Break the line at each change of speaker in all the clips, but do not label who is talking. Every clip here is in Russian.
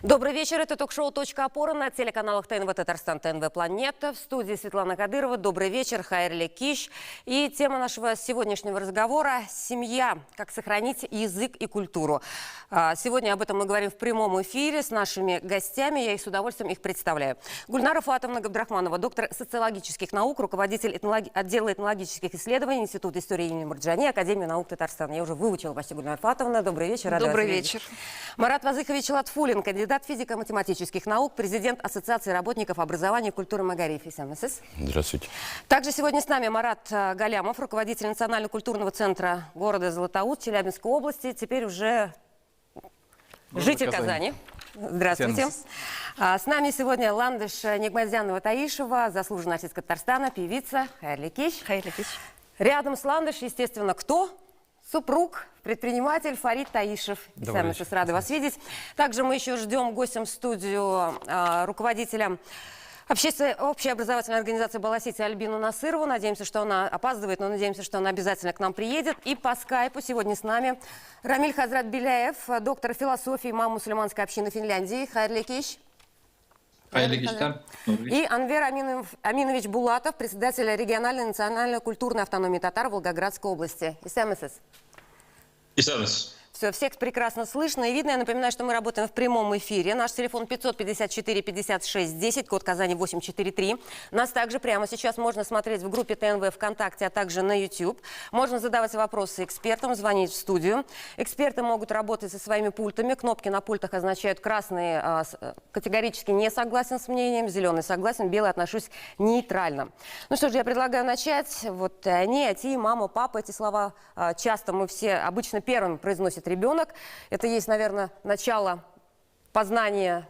Добрый вечер. Это ток-шоу «Точка опоры» на телеканалах ТНВ Татарстан, ТНВ Планета. В студии Светлана Кадырова. Добрый вечер. Хайрли Киш. И тема нашего сегодняшнего разговора – семья. Как сохранить язык и культуру. Сегодня об этом мы говорим в прямом эфире с нашими гостями. Я их с удовольствием их представляю. Гульнара Фуатовна Габдрахманова, доктор социологических наук, руководитель отдела этнологических исследований Института истории имени Марджани, Академии наук Татарстана. Я уже выучила вас, Гульнара Фуатовна. Добрый вечер.
Добрый вечер.
Марат Вазыхович Латфулин, кандидат физико-математических наук, президент Ассоциации работников образования и культуры Магариф.
Здравствуйте.
Также сегодня с нами Марат Галямов, руководитель Национально-культурного центра города Златоуст Челябинской области, теперь уже житель Казани. Здравствуйте. С нами сегодня Ландыш Нигмазянова-Таишева, заслуженная артистка Татарстана, певица. Хайрли Киш. Рядом с Ландыш, естественно, кто? Супруг, предприниматель Фарид Таишев. Сами рады вас видеть. Также мы еще ждем гостем в студию руководителя общеобразовательной организации «Баласити» Альбину Насырову. Надеемся, что она опаздывает, но надеемся, что она обязательно к нам приедет. И по скайпу сегодня с нами Рамиль Хазрат Беляев, доктор философии, имам мусульманской общины Финляндии. Хайрли Киш. И Анвер Аминович Булатов, председатель региональной национальной культурной автономии татар Волгоградской области. Все, всех прекрасно слышно и видно. Я напоминаю, что мы работаем в прямом эфире. Наш телефон 554-56-10, код Казани 843. Нас также прямо сейчас можно смотреть в группе ТНВ ВКонтакте, а также на YouTube. Можно задавать вопросы экспертам, звонить в студию. Эксперты могут работать со своими пультами. Кнопки на пультах означают: красный категорически не согласен с мнением, зеленый согласен, белый отношусь нейтрально. Ну что ж, я предлагаю начать. Вот они, ати, мама, папа, эти слова часто мы все обычно первыми произносят ребенок. Это есть, наверное, начало познания,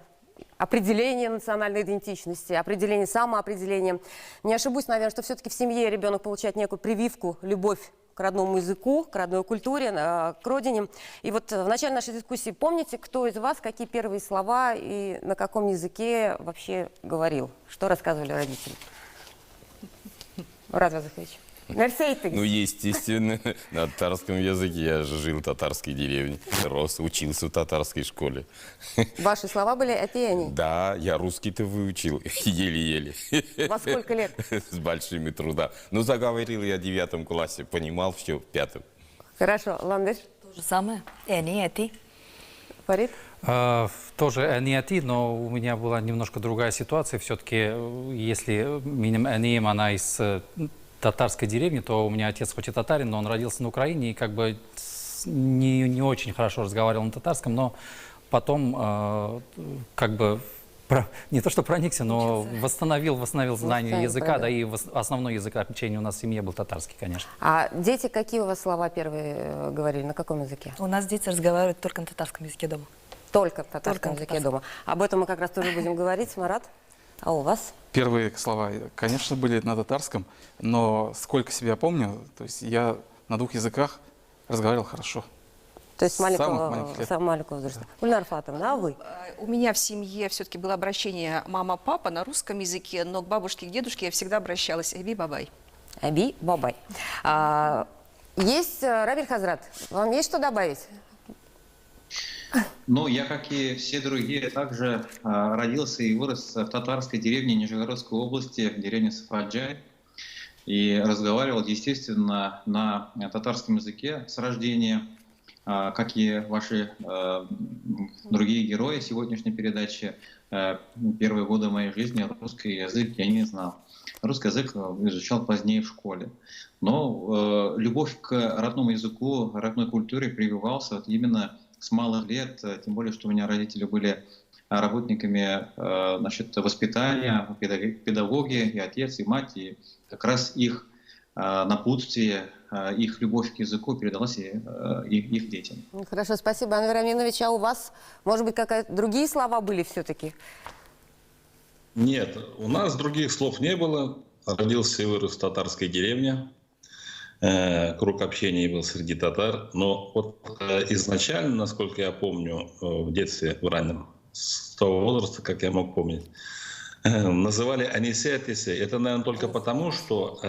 определения национальной идентичности, определения самоопределения. Не ошибусь, наверное, что все-таки в семье ребенок получает некую прививку, любовь к родному языку, к родной культуре, к родине. И вот в начале нашей дискуссии помните, кто из вас какие первые слова и на каком языке вообще говорил? Что рассказывали родители? Марат Вазыхович.
Ну, естественно, на татарском языке. Я же жил в татарской деревне, рос, учился в татарской школе.
Ваши слова были «это и они»?
Да, я русский-то выучил, еле-еле.
Во сколько лет?
С большими трудами. Ну, заговорил я в 9 классе, понимал все в 5.
Хорошо, Ландыш?
То же самое. Они, а ты?
Фарид?
Тоже они, а ты, но у меня была немножко другая ситуация. Все-таки, если миним они, она из татарской деревни, то у меня отец хоть и татарин, но он родился на Украине и как бы не очень хорошо разговаривал на татарском, но потом как бы не то что проникся, но восстановил знание языка, да, и основной язык общения у нас в семье был татарский, конечно.
А дети какие у вас слова первые говорили, на каком языке?
У нас дети разговаривают только на татарском языке дома.
Только в татарском языке дома. Об этом мы как раз тоже будем говорить, Марат. А у вас?
Первые слова, конечно, были на татарском, но сколько себя помню, то есть я на 2 языках разговаривал хорошо.
То есть с маленького возраста. Гульнара Фуатовна, а вы?
У меня в семье все-таки было обращение мама-папа на русском языке, но к бабушке и к дедушке я всегда обращалась «Эби-бабай».
Эби-бабай. Есть, Рамиль Хазрат, вам есть что добавить?
Ну, я, как и все другие, также родился и вырос в татарской деревне Нижегородской области, в деревне Сафаджай. И разговаривал, естественно, на татарском языке с рождения, как и ваши другие герои сегодняшней передачи. Первые годы моей жизни русский язык я не знал. Русский язык изучал позднее в школе. Но любовь к родному языку, родной культуре прививался вот именно с малых лет, тем более, что у меня родители были работниками воспитания, педагоги, и отец, и мать, и как раз их напутствие, их любовь к языку передалась их детям.
Хорошо, спасибо, Анвер Аминович. А у вас, может быть, другие слова были все-таки?
Нет, у нас других слов не было. Родился и вырос в татарской деревне. Круг общения был среди татар, но вот изначально, насколько я помню, в детстве, в раннем, с того возраста, как я мог помнить, называли анисе, атисе. Это, наверное, только потому, что,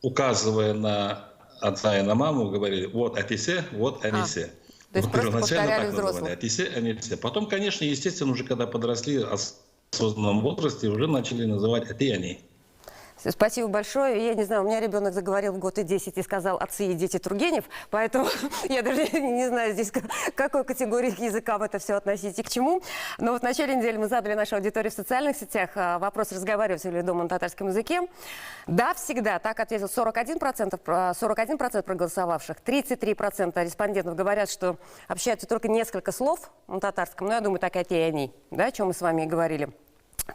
указывая на отца и на маму, говорили вот атисе, вот анисе.
То есть просто
первоначально
повторяли
так называли,
взрослых.
а они все. Потом, конечно, естественно, уже когда подросли в осознанном возрасте, уже начали называть «ты» и «они».
Спасибо большое. Я не знаю, у меня ребенок заговорил в год и 10 и сказал «отцы и дети Тургенев», поэтому я даже не знаю здесь, к какой категории к языкам это все относить и к чему. Но вот в начале недели мы задали нашей аудитории в социальных сетях вопрос, разговаривать ли дома на татарском языке. Да, всегда. Так ответил 41% проголосовавших. 33% респондентов говорят, что общаются только несколько слов на татарском. Ну, я думаю, так и они, да, о чем мы с вами и говорили.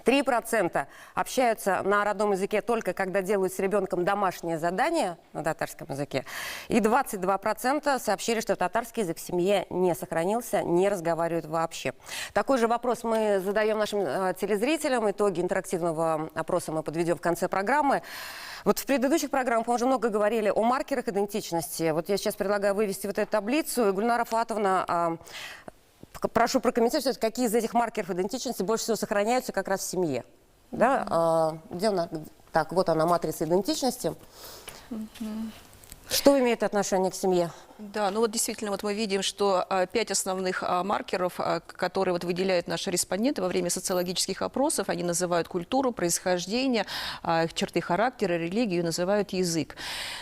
3% общаются на родном языке только когда делают с ребенком домашнее задание на татарском языке. И 22% сообщили, что татарский язык в семье не сохранился, не разговаривают вообще. Такой же вопрос мы задаем нашим телезрителям. Итоги интерактивного опроса мы подведем в конце программы. Вот в предыдущих программах мы уже много говорили о маркерах идентичности. Вот я сейчас предлагаю вывести вот эту таблицу. Гульнара Фатовна, прошу прокомментировать, какие из этих маркеров идентичности больше всего сохраняются как раз в семье. Да? Где она? Так, вот она, матрица идентичности. Что имеет отношение к семье?
Да, ну вот действительно, вот мы видим, что 5 основных маркеров, которые вот выделяют наши респонденты во время социологических опросов, они называют культуру, происхождение, черты характера, религию, называют язык.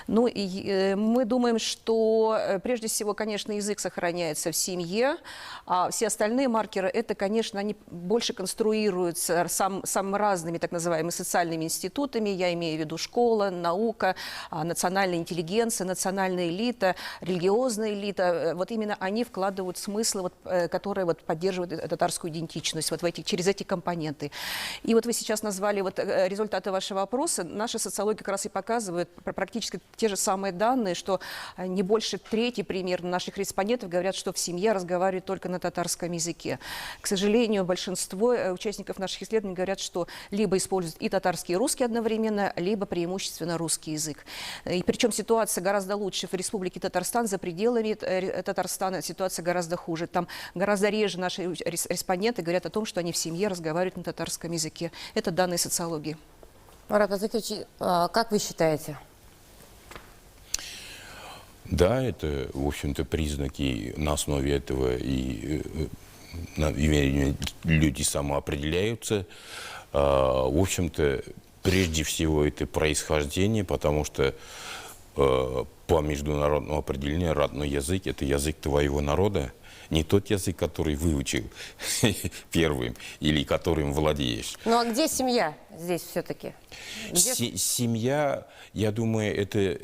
Ну и мы думаем, что прежде всего, конечно, язык сохраняется в семье, а все остальные маркеры, это, конечно, они больше конструируются самыми разными так называемыми социальными институтами, я имею в виду школа, наука, национальная интеллигенция, национальная элита, религиозная элита, вот именно они вкладывают смыслы, вот, которые вот поддерживают татарскую идентичность вот через эти компоненты. И вот вы сейчас назвали вот результаты вашего опроса. Наша социология как раз и показывает практически те же самые данные, что не больше трети примерно наших респондентов говорят, что в семье разговаривают только на татарском языке. К сожалению, большинство участников наших исследований говорят, что либо используют и татарский, и русский одновременно, либо преимущественно русский язык. И причем ситуация гораздо лучше в Республике Татарстан. За пределами Татарстана ситуация гораздо хуже. Там гораздо реже наши респонденты говорят о том, что они в семье разговаривают на татарском языке. Это данные социологии.
Марат Азыкович, как вы считаете?
Да, это, в общем-то, признаки на основе этого и люди самоопределяются. В общем-то, прежде всего, это происхождение, потому что по международному определению родной язык – это язык твоего народа, не тот язык, который выучил первым или которым владеешь.
Ну а где семья здесь все-таки?
Семья, я думаю, это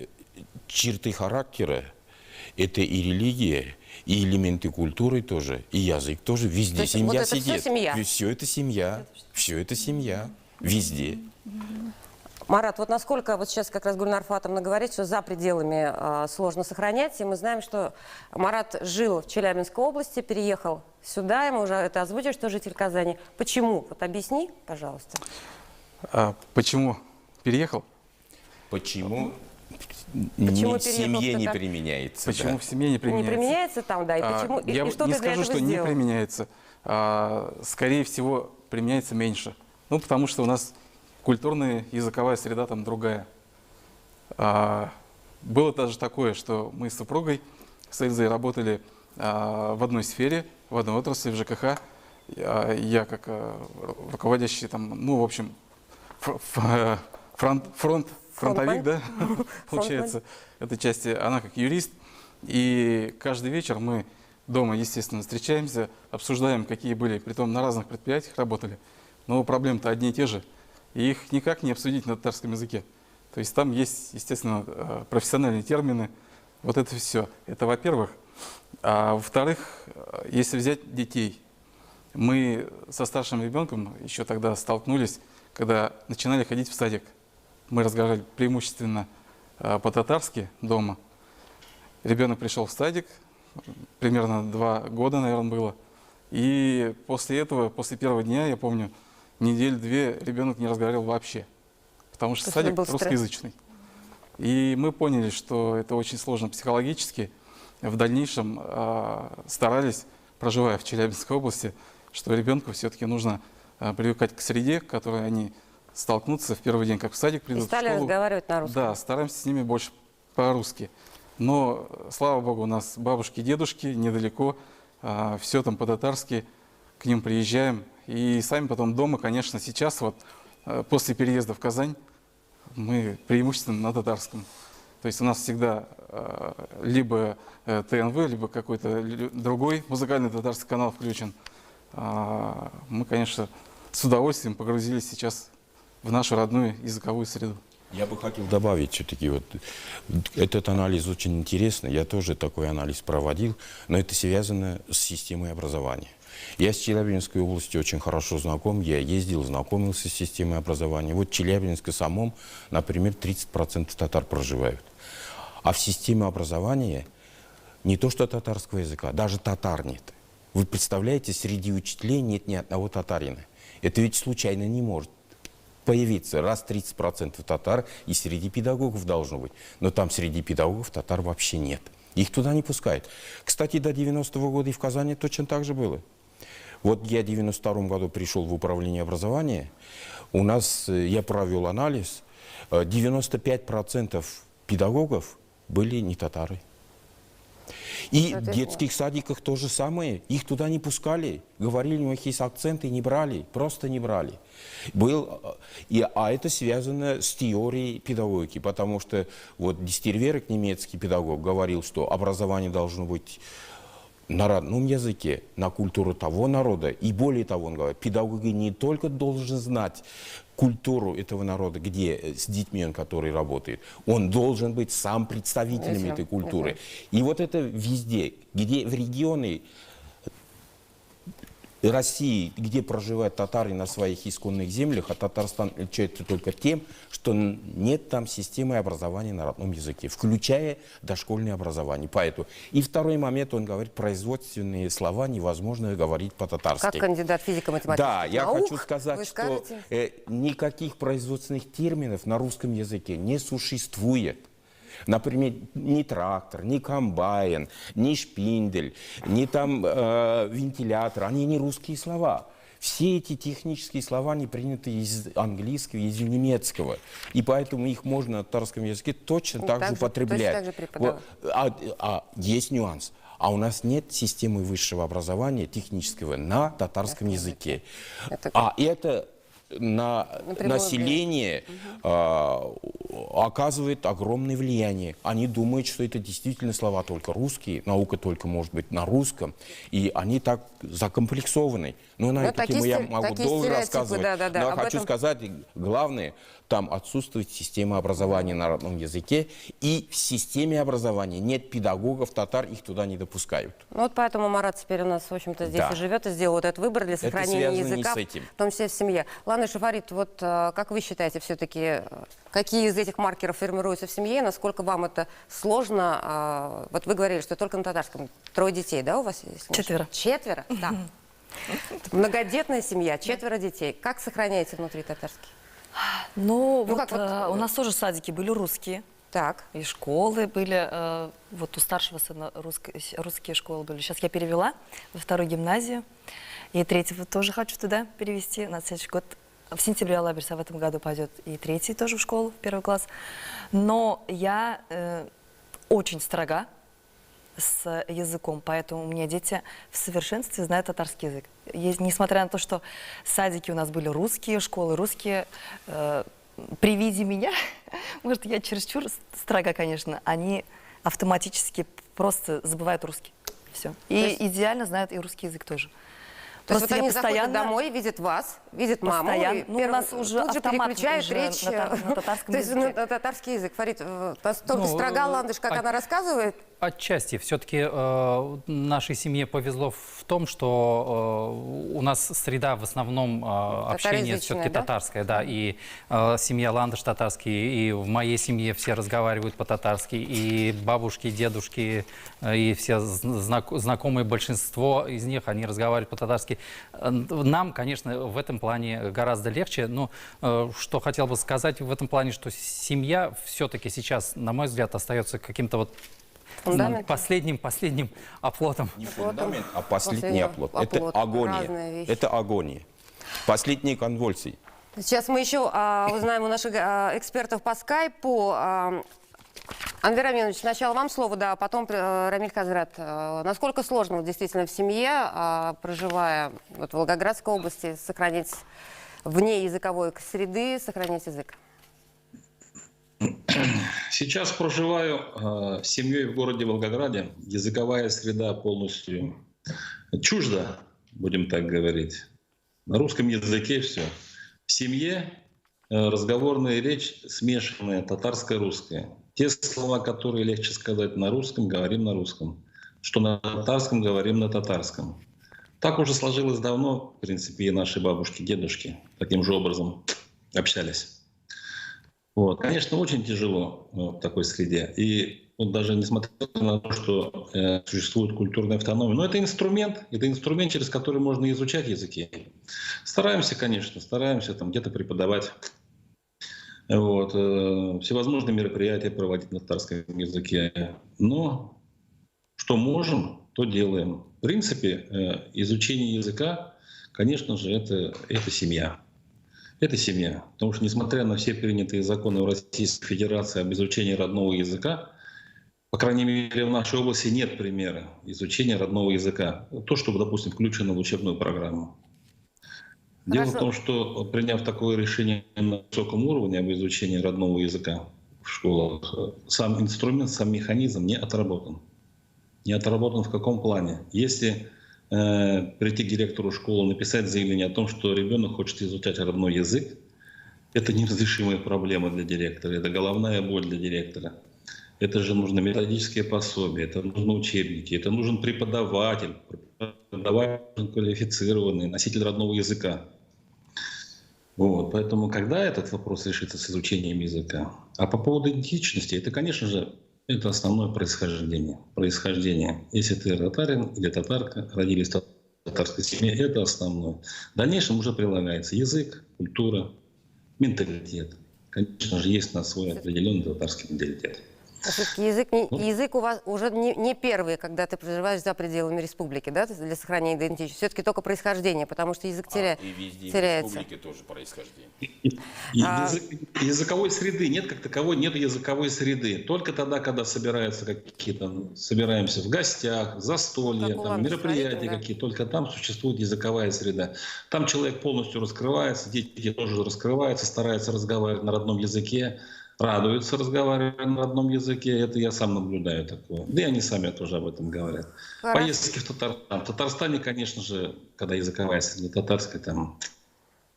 черты характера, это и религия, и элементы культуры тоже, и язык тоже. Везде
то есть
семья
вот это
сидит.
Все семья?
Все это семья. Все это семья. Везде.
Марат, вот насколько вот сейчас как раз Гульнар Фатовна говорит, что за пределами сложно сохранять, и мы знаем, что Марат жил в Челябинской области, переехал сюда, ему уже это озвучили, что житель Казани. Почему? Вот объясни, пожалуйста.
Почему переехал?
Почему
Почему
в семье
переехал
не
туда?
применяется?
Почему
да.
в семье не применяется?
Не применяется там, да, и почему?
Я
и что
не
ты для
скажу,
этого
что не
сделал?
применяется. Скорее всего, применяется меньше. Ну, потому что у нас культурная, языковая среда там другая. Было даже такое, что мы с супругой, с Эльзой, работали в одной сфере, в одной отрасли, в ЖКХ. Я как руководящий там, ну, в общем, фронтовик, да, получается, этой части. Она как юрист. И каждый вечер мы дома, естественно, встречаемся, обсуждаем, какие были, притом на разных предприятиях работали. Но проблемы-то одни и те же. И их никак не обсудить на татарском языке. То есть там есть, естественно, профессиональные термины. Вот это все. Это во-первых. А во-вторых, если взять детей, мы со старшим ребенком еще тогда столкнулись, когда начинали ходить в садик. Мы разговаривали преимущественно по-татарски дома. Ребенок пришел в садик, примерно 2 года, наверное, было. И после этого, после первого дня, я помню, 1-2 недели ребенок не разговаривал вообще, потому что садик русскоязычный. И мы поняли, что это очень сложно психологически. В дальнейшем старались, проживая в Челябинской области, что ребенку все-таки нужно привыкать к среде, к которой они столкнутся в первый день, как в садик придут,
и стали
в школу.
разговаривать на русском.
Да, стараемся с ними больше по-русски. Но, слава богу, у нас бабушки, дедушки недалеко, все там по-татарски, к ним приезжаем. И сами потом дома, конечно, сейчас вот после переезда в Казань мы преимущественно на татарском. То есть у нас всегда либо ТНВ, либо какой-то другой музыкальный татарский канал включен. Мы, конечно, с удовольствием погрузились сейчас в нашу родную языковую среду.
Я бы хотел добавить все-таки, вот, этот анализ очень интересный, я тоже такой анализ проводил, но это связано с системой образования. Я с Челябинской области очень хорошо знаком, я ездил, знакомился с системой образования. Вот в Челябинске самом, например, 30% татар проживают. А в системе образования не то что татарского языка, даже татар нет. Вы представляете, среди учителей нет ни одного татарина. Это ведь случайно не может появиться. Раз 30% татар и среди педагогов должно быть. Но там среди педагогов татар вообще нет. Их туда не пускают. Кстати, до 90-го года и в Казани точно так же было. Вот я в 92-м году пришел в управление образования. У нас, я провел анализ, 95% педагогов были не татары. И в детских садиках то же самое. Их туда не пускали. Говорили, у них есть акценты, не брали. Просто не брали. А это связано с теорией педагогики. Потому что вот Дистерверек, немецкий педагог, говорил, что образование должно быть на родном языке, на культуру того народа. И более того, он говорит, педагог не только должен знать культуру этого народа, где с детьми он, который работает, он должен быть сам представителем этой культуры. И вот это везде, где в регионы России, где проживают татары на своих исконных землях, а Татарстан отличается только тем, что нет там системы образования на родном языке, включая дошкольное образование. Поэтому. И второй момент, он говорит, производственные слова невозможно говорить по-татарски.
Как кандидат физико-математических
Да, я
наук,
хочу сказать, что никаких производственных терминов на русском языке не существует. Например, ни трактор, ни комбайн, ни шпиндель, ни там вентилятор, они не русские слова. Все эти технические слова не приняты из английского, из немецкого. И поэтому их можно на татарском языке точно так же употреблять. Есть нюанс. А у нас нет системы высшего образования технического на татарском языке. Это на население оказывает огромное влияние. Они думают, что это действительно слова только русские, наука только может быть на русском, и они так закомплексованы. Но на эту тему я могу долго рассказывать. Но я хочу сказать, главное, там отсутствует система образования на родном языке, и в системе образования нет педагогов, татар, их туда не допускают.
Ну, вот поэтому Марат теперь у нас, в общем-то, здесь и живет, и сделал вот этот выбор для сохранения языка, в том числе в семье. Ладно, Шафарит, вот как вы считаете все-таки, какие из этих маркеров формируются в семье, насколько вам это сложно? Вот вы говорили, что только на татарском. 3 детей, да, у вас есть?
4.
4? Да. Многодетная семья, 4 детей. Как сохраняете внутри татарский?
Ну вот у нас тоже садики были русские.
Так.
И школы были, вот у старшего сына русские школы были. Сейчас я перевела во 2-ю гимназию. И 3-го тоже хочу туда перевести. На следующий год, в сентябре Алаберса в этом году пойдет и 3-й тоже в школу, в 1 класс. Но я очень строга с языком, поэтому у меня дети в совершенстве знают татарский язык. Несмотря на то, что садики у нас были русские, школы русские, при виде меня, может, я чересчур строга, конечно, они автоматически просто забывают русский. Все. И идеально знают и русский язык тоже.
То есть вот они заходят домой, видят вас, видят маму, и
у нас уже
тут же переключают
уже
речь
на татарском языке.
То есть на татарский язык. Фарид, настолько строга ландыш, как она рассказывает?
Отчасти. Все-таки нашей семье повезло в том, что у нас среда в основном общения все-таки татарская. Да? И семья ландыш татарский, и в моей семье все разговаривают по-татарски, и бабушки, и дедушки, и все знакомые, большинство из них, они разговаривают по-татарски. Нам, конечно, в этом плане гораздо легче, но что хотел бы сказать в этом плане, что семья все-таки сейчас, на мой взгляд, остается каким-то вот последним оплотом.
Не фундамент, а последний оплот. Это агония. Это агония. Последние конвульсии.
Сейчас мы еще узнаем у наших экспертов по скайпу, Анвер Аминович, сначала вам слово, да, а потом Рамиль Хазрат. Насколько сложно вот, действительно в семье, проживая вот, в Волгоградской области, сохранить вне языковой среды, сохранить язык?
Сейчас проживаю с семьей в городе Волгограде. Языковая среда полностью чужда, будем так говорить. На русском языке все. В семье разговорная речь смешанная, татарско-русская. Те слова, которые легче сказать на русском, говорим на русском. Что на татарском, говорим на татарском. Так уже сложилось давно, в принципе, и наши бабушки, дедушки таким же образом общались. Вот. Конечно, очень тяжело в такой среде. И вот даже несмотря на то, что существует культурная автономия, но это инструмент, через который можно изучать языки. Стараемся, конечно, там где-то преподавать. Вот. Всевозможные мероприятия проводить на татарском языке. Но что можем, то делаем. В принципе, изучение языка, конечно же, это семья. Это семья. Потому что, несмотря на все принятые законы в Российской Федерации об изучении родного языка, по крайней мере, в нашей области нет примера изучения родного языка. То, что, допустим, включено в учебную программу. Дело в том, что, приняв такое решение на высоком уровне об изучении родного языка в школах, сам инструмент, сам механизм не отработан. Не отработан в каком плане? Если прийти к директору школы, написать заявление о том, что ребенок хочет изучать родной язык, это неразрешимая проблема для директора, это головная боль для директора. Это же нужно методические пособия, это нужны учебники, это нужен преподаватель квалифицированный, носитель родного языка. Вот, поэтому когда этот вопрос решится с изучением языка? А по поводу идентичности, это, конечно же, это основное происхождение. Если ты татарин или татарка, родились в татарской семье, это основное. В дальнейшем уже прилагается язык, культура, менталитет. Конечно же, есть у нас свой определенный татарский менталитет.
Все-таки язык у вас уже не первый, когда ты проживаешь за пределами республики, да, для сохранения идентичности. Все-таки только происхождение, потому что язык теряется.
И везде в республике тоже происхождение.
Языковой среды нет как таковой, нет языковой среды. Только тогда, когда собираемся в гостях, застолья, мероприятия какие-то, только там существует языковая среда. Там человек полностью раскрывается, дети тоже раскрываются, стараются разговаривать на родном языке. Радуются, разговаривая на родном языке. Это я сам наблюдаю такое. Да и они сами тоже об этом говорят. Поездки в Татарстан. В Татарстане, конечно же, когда языковая среда татарская, там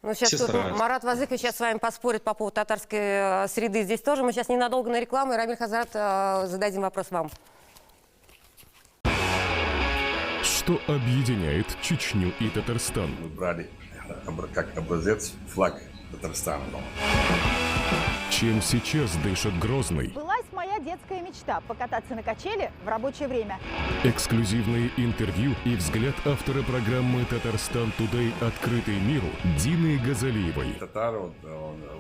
ну, сейчас тут Марат Вазыкович сейчас с вами поспорит по поводу татарской среды. Здесь тоже. Мы сейчас ненадолго на рекламу, и Рамиль Хазрат зададим вопрос вам.
Что объединяет Чечню и Татарстан?
Мы брали как образец флаг Татарстана.
Чем сейчас дышит Грозный?
Сбылась моя детская мечта – покататься на качели в рабочее время.
Эксклюзивные интервью и взгляд автора программы «Татарстан Тудей. Открытый миру» Дины Газалиевой.
Татары,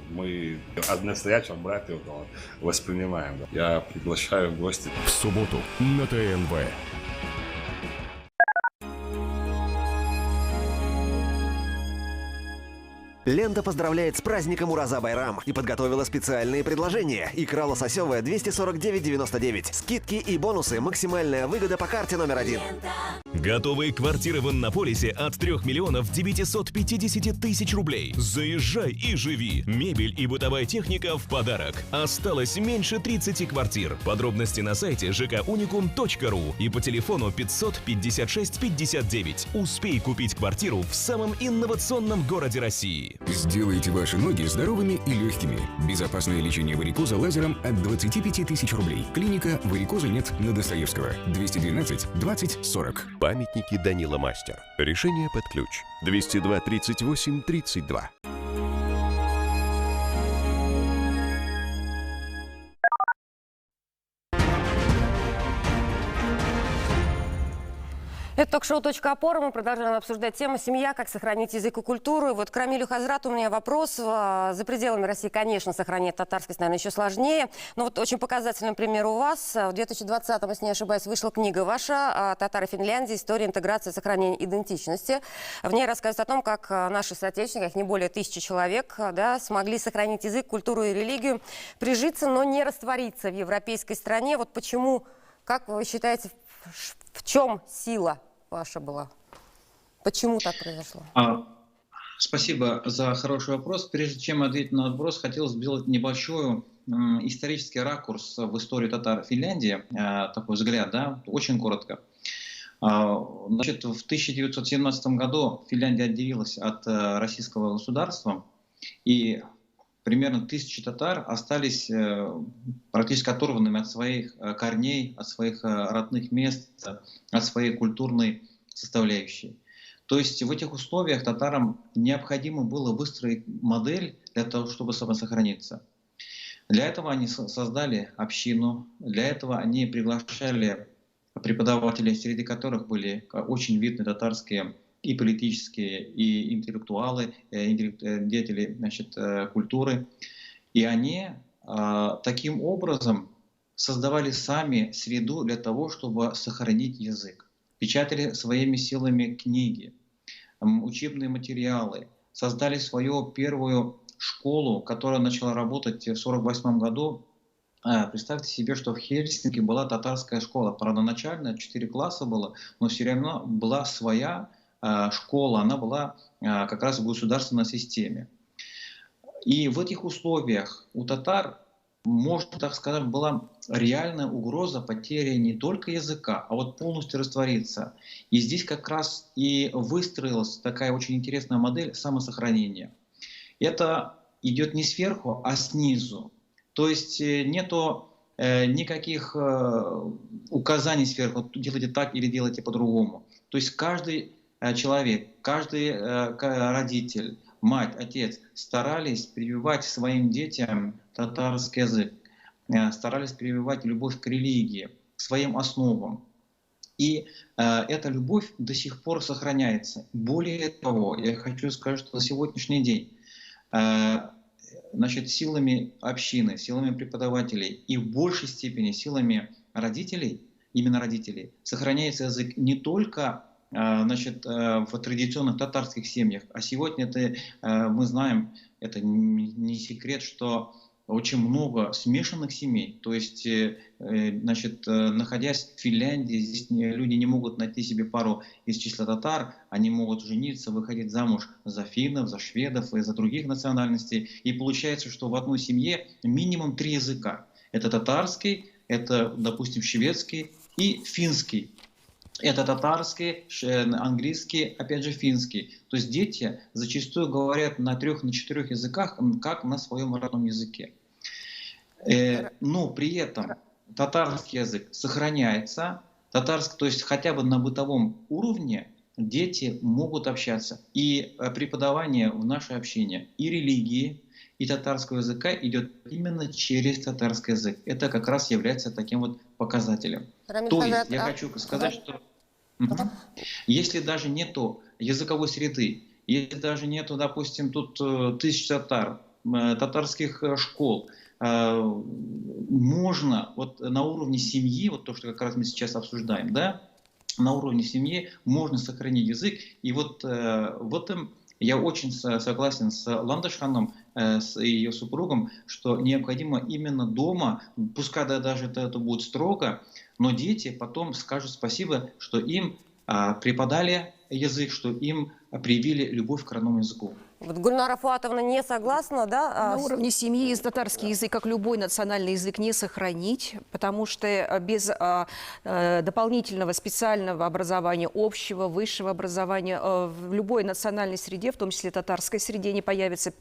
мы от настоящего брата воспринимаем. Я приглашаю в гости.
В субботу на ТНВ.
Лента поздравляет с праздником Ураза-Байрам и подготовила специальные предложения. Икра лососевая 249,99. Скидки и бонусы. Максимальная выгода по карте номер 1.
Готовые квартиры в Иннополисе от 3 миллионов 950 тысяч рублей. Заезжай и живи. Мебель и бытовая техника в подарок. Осталось меньше 30 квартир. Подробности на сайте jkunicum.ru и по телефону 556 59. Успей купить квартиру в самом инновационном городе России.
Сделайте ваши ноги здоровыми и легкими. Безопасное лечение варикоза лазером от 25 тысяч рублей. Клиника «Варикоза нет» на Достоевского. 212 20 40.
Памятники Данила Мастер. Решение под ключ. 202 38 32.
Это ток-шоу «Точка опоры». Мы продолжаем обсуждать тему «Семья. Как сохранить язык и культуру». И вот к Рамилю Хазрату у меня вопрос. За пределами России, конечно, сохранять татарскость, наверное, еще сложнее. Но вот очень показательный пример у вас. В 2020-м, если не ошибаюсь, вышла книга ваша «Татары Финляндии. История интеграции и сохранения идентичности». В ней рассказывается о том, как наши соотечественники, их не более 1000 человек, да, смогли сохранить язык, культуру и религию, прижиться, но не раствориться в европейской стране. Вот почему, как вы считаете, в чем сила ваша была? Почему так произошло?
Спасибо за хороший вопрос. Прежде чем ответить на вопрос, хотелось сделать небольшой исторический ракурс в историю татар Финляндии. Такой взгляд, да, очень коротко. Значит, в 1917 году Финляндия отделилась от российского государства, и примерно 1000 татар остались практически оторванными от своих корней, от своих родных мест, от своей культурной составляющей. То есть в этих условиях татарам необходимо было выстроить модель для того, чтобы самосохраниться. Для этого они создали общину, для этого они приглашали преподавателей, среди которых были очень видные татарские и политические, и интеллектуалы, деятели, значит, культуры. И они таким образом создавали сами среду для того, чтобы сохранить язык. Печатали своими силами книги, учебные материалы, создали свою первую школу, которая начала работать в 1948 году. Представьте себе, что в Хельсинки была татарская школа. Правда, начальная, 4 класса было, но все равно была своя школа, она была как раз в государственной системе. И в этих условиях у татар, можно так сказать, была реальная угроза потери не только языка, а вот полностью раствориться. И здесь как раз и выстроилась такая очень интересная модель самосохранения. Это идет не сверху, а снизу. То есть нету никаких указаний сверху, делайте так или делайте по-другому. То есть каждый человек, каждый родитель, мать, отец старались прививать своим детям татарский язык, старались прививать любовь к религии, к своим основам. И эта любовь до сих пор сохраняется. Более того, я хочу сказать, что на сегодняшний день значит, силами общины, силами преподавателей и в большей степени силами родителей, именно родителей, сохраняется язык не только значит, в традиционных татарских семьях, а сегодня это, мы знаем, это не секрет, что очень много смешанных семей, то есть, значит, находясь в Финляндии, здесь люди не могут найти себе пару из числа татар, они могут жениться, выходить замуж за финнов, за шведов и за других национальностей, и получается, что в одной семье минимум 3 языка. Это татарский, это, допустим, шведский и финский. Это татарский, английский, опять же финский. То есть дети зачастую говорят на 3-4 языках, как на своем родном языке. Но при этом татарский язык сохраняется, татарский, то есть хотя бы на бытовом уровне дети могут общаться. И преподавание в нашей общине и религии, и татарского языка идет именно через татарский язык. Это как раз является таким вот показателем. То есть я хочу сказать, что если даже нету языковой среды, если даже нету, допустим, тут 1000 татар, татарских школ, можно вот на уровне семьи, вот то, что как раз мы сейчас обсуждаем, да, на уровне семьи можно сохранить язык. И вот в этом я очень согласен с Ландышханом, с ее супругом, что необходимо именно дома, пускай даже это будет строго, но дети потом скажут спасибо, что им преподали язык, что им привили любовь к родному языку.
Вот Гульнара Фуатовна не согласна, да?
На уровне семьи татарский язык, как любой национальный язык, не сохранить, потому что без дополнительного специального образования, общего, высшего образования в любой национальной среде, в том числе татарской среде, не появятся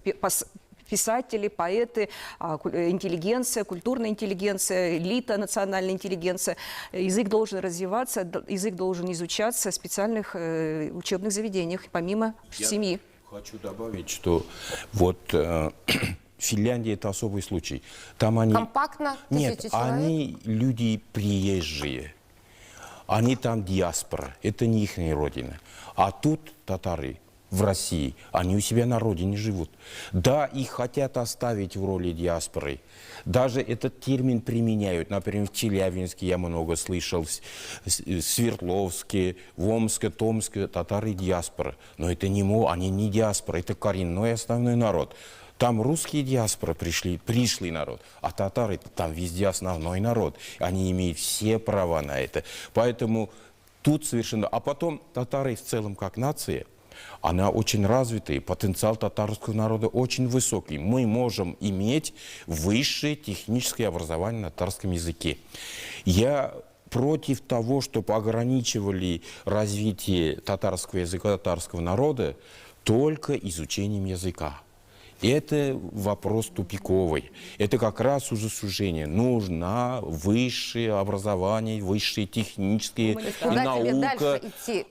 писатели, поэты, интеллигенция, культурная интеллигенция, элита, национальная интеллигенция. Язык должен развиваться, язык должен изучаться в специальных учебных заведениях, помимо семьи.
Хочу добавить, что вот Финляндия — это особый случай. Там они...
Компактно?
Нет, они люди приезжие. Они там диаспора, это не их родина. А тут татары в России, они у себя на родине живут. Да, их хотят оставить в роли диаспоры. Даже этот термин применяют. Например, в Челябинске я много слышал, в Свердловске, в Омске, Томске татары диаспора. Но это они не диаспора, это коренной основной народ. Там русские диаспоры пришли народ, а татары там везде основной народ. Они имеют все права на это. Поэтому тут совершенно... А потом татары в целом как нация, она очень развитая, потенциал татарского народа очень высокий. Мы можем иметь высшее техническое образование на татарском языке. Я против того, чтобы ограничивали развитие татарского языка, татарского народа только изучением языка. Это вопрос тупиковый. Это как раз уже сужение. Нужно высшее образование, высшее техническое наука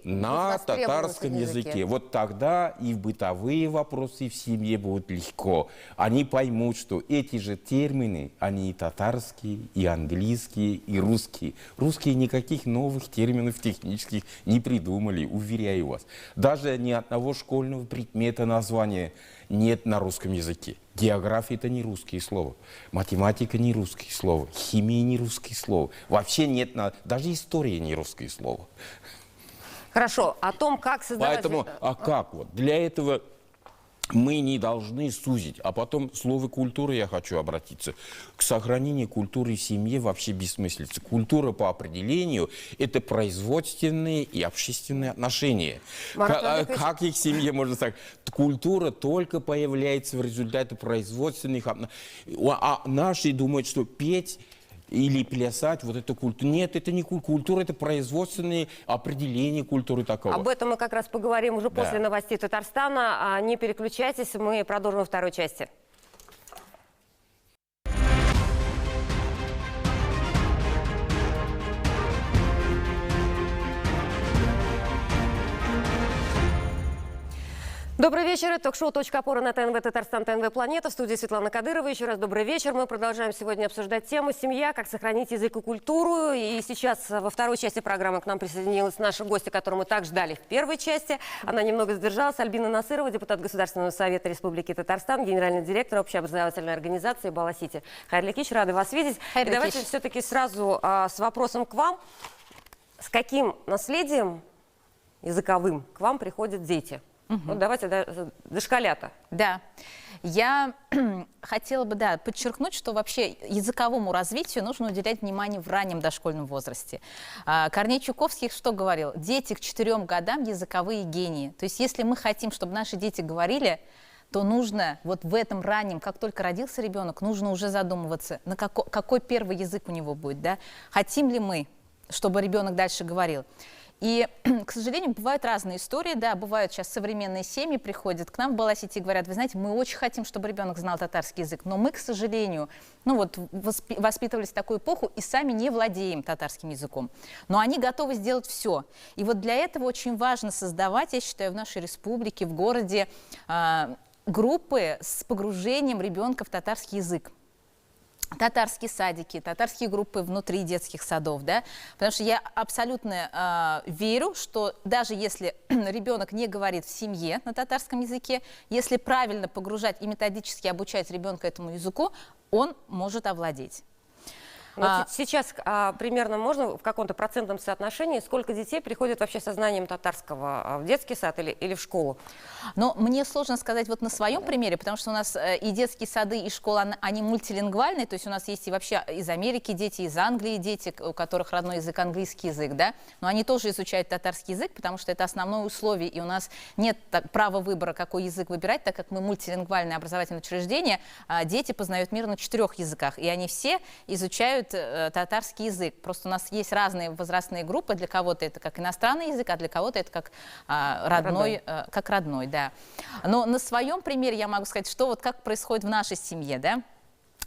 на татарском языке. Вот тогда и бытовые вопросы в семье будут легко. Они поймут, что эти же термины, они и татарские, и английские, и русские. Русские никаких новых терминов технических не придумали, уверяю вас. Даже ни одного школьного предмета названия нет на русском языке. География – это не русские слова. Математика – не русские слова. Химия – не русские слова. Вообще нет, даже история – не русские слова.
Хорошо, о том, как создавать...
Поэтому, как вот? Для этого мы не должны сузить. А потом слово «культура» я хочу обратиться. К сохранению культуры в семье вообще бессмыслица. Культура по определению – это производственные и общественные отношения. Как их в семье можно сказать? Культура только появляется в результате производственных отношений. А наши думают, что петь или плясать, вот это культура. Нет, это не культура, это производственные определения культуры такого.
Об этом мы как раз поговорим уже после новостей Татарстана. Не переключайтесь, мы продолжим во второй части. Добрый вечер. Это ток-шоу «Точка опоры» на ТНВ Татарстан, ТНВ Планета. В студии Светлана Кадырова. Еще раз добрый вечер. Мы продолжаем сегодня обсуждать тему «Семья. Как сохранить язык и культуру». И сейчас во второй части программы к нам присоединилась наша гостья, которую мы так ждали в первой части. Она немного задержалась. Альбина Насырова, депутат Государственного совета Республики Татарстан, генеральный директор общеобразовательной организации «Бала-Сити». Хайрлы Кич, рады вас видеть. И давайте все-таки сразу с вопросом к вам. С каким наследием языковым к вам приходят дети? Вот давайте дошколята.
Да. Я хотела бы подчеркнуть, что вообще языковому развитию нужно уделять внимание в раннем дошкольном возрасте. Корней Чуковский что говорил? Дети к 4 годам языковые гении. То есть если мы хотим, чтобы наши дети говорили, то нужно вот в этом раннем, как только родился ребенок, нужно уже задумываться, на какой первый язык у него будет. Да? Хотим ли мы, чтобы ребенок дальше говорил? И, к сожалению, бывают разные истории, да, бывают сейчас современные семьи приходят к нам в Бала-Сити и говорят, вы знаете, мы очень хотим, чтобы ребенок знал татарский язык, но мы, к сожалению, воспитывались в такую эпоху и сами не владеем татарским языком. Но они готовы сделать все. И вот для этого очень важно создавать, я считаю, в нашей республике, в городе группы с погружением ребенка в татарский язык. Татарские садики, татарские группы внутри детских садов, да, потому что я абсолютно верю, что даже если ребенок не говорит в семье на татарском языке, если правильно погружать и методически обучать ребенка этому языку, он может овладеть.
Сейчас примерно можно в каком-то процентном соотношении, сколько детей приходят вообще со знанием татарского в детский сад или в школу?
Но мне сложно сказать вот на своем примере, потому что у нас и детские сады, и школы, они мультилингвальные, то есть у нас есть и вообще из Америки дети, из Англии дети, у которых родной язык английский язык, да, но они тоже изучают татарский язык, потому что это основное условие, и у нас нет права выбора, какой язык выбирать, так как мы мультилингвальное образовательное учреждение, дети познают мир на 4 языках, и они все изучают татарский язык. Просто у нас есть разные возрастные группы. Для кого-то это как иностранный язык, а для кого-то это как родной, да. Но на своем примере я могу сказать, что вот как происходит в нашей семье, да.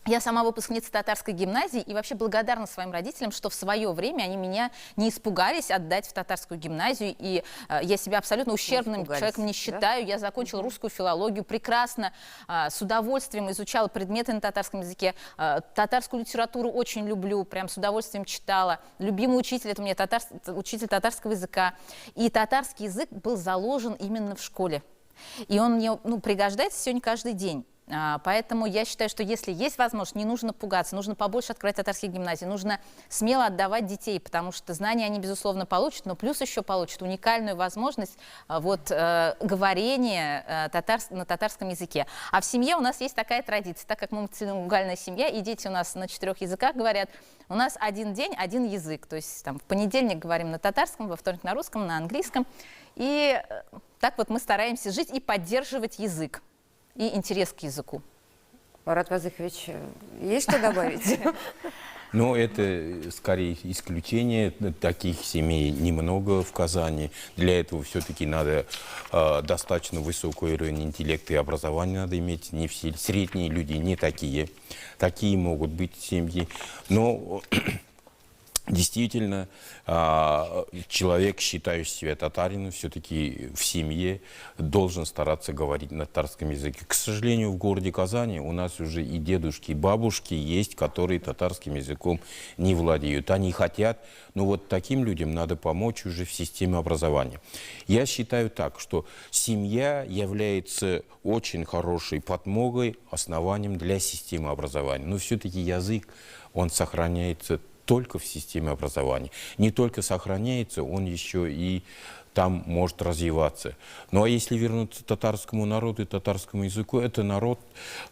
Я сама выпускница татарской гимназии и вообще благодарна своим родителям, что в свое время они меня не испугались отдать в татарскую гимназию. И я себя абсолютно ущербным человеком не считаю. Да? Я закончила русскую филологию, прекрасно, с удовольствием изучала предметы на татарском языке. Татарскую литературу очень люблю, прям с удовольствием читала. Любимый учитель — это у меня учитель татарского языка. И татарский язык был заложен именно в школе. И он мне пригождается сегодня каждый день. Поэтому я считаю, что если есть возможность, не нужно пугаться, нужно побольше открывать татарские гимназии, нужно смело отдавать детей, потому что знания они, безусловно, получат, но плюс еще получат уникальную возможность говорения на татарском языке. А в семье у нас есть такая традиция, так как мы мультилингвальная семья, и дети у нас на 4 языках говорят, у нас один день, один язык. То есть там, в понедельник говорим на татарском, во вторник на русском, на английском. И так вот мы стараемся жить и поддерживать язык и интерес к языку.
Марат Вазыхович, есть что добавить?
Ну, это скорее исключение. Таких семей немного в Казани. Для этого все-таки надо достаточно высокий уровень интеллекта и образования надо иметь. Не все средние люди не такие. Такие могут быть семьи. Но действительно, человек, считающий себя татарином, все-таки в семье должен стараться говорить на татарском языке. К сожалению, в городе Казани у нас уже и дедушки, и бабушки есть, которые татарским языком не владеют. Они хотят, но вот таким людям надо помочь уже в системе образования. Я считаю так, что семья является очень хорошей подмогой, основанием для системы образования. Но все-таки язык, он сохраняется только в системе образования. Не только сохраняется, он еще и там может развиваться. Ну а если вернуться к татарскому народу и татарскому языку, это народ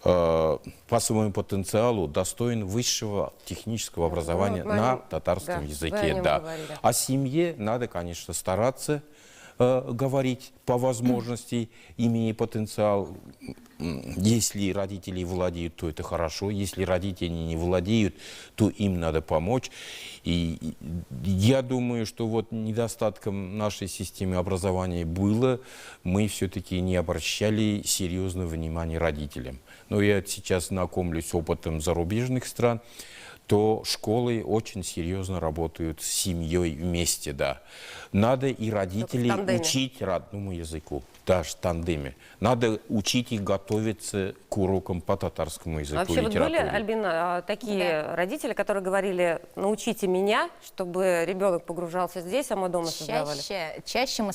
по своему потенциалу достоин высшего технического образования на татарском языке. Да. О семье надо, конечно, стараться говорить по возможности, имея потенциал. Если родители владеют, то это хорошо. Если родители не владеют, то им надо помочь. И я думаю, что вот недостатком нашей системы образования было, мы все-таки не обращали серьезного внимания родителям. Но я сейчас знакомлюсь с опытом зарубежных стран, то школы очень серьезно работают с семьей вместе, да. Надо и родителей учить родному языку, даже в тандеме. Надо учить их готовиться к урокам по татарскому языку.
Вообще, вот были, Альбина, такие родители, которые говорили, научите меня, чтобы ребенок погружался здесь, а мы дома создавали?
Чаще мы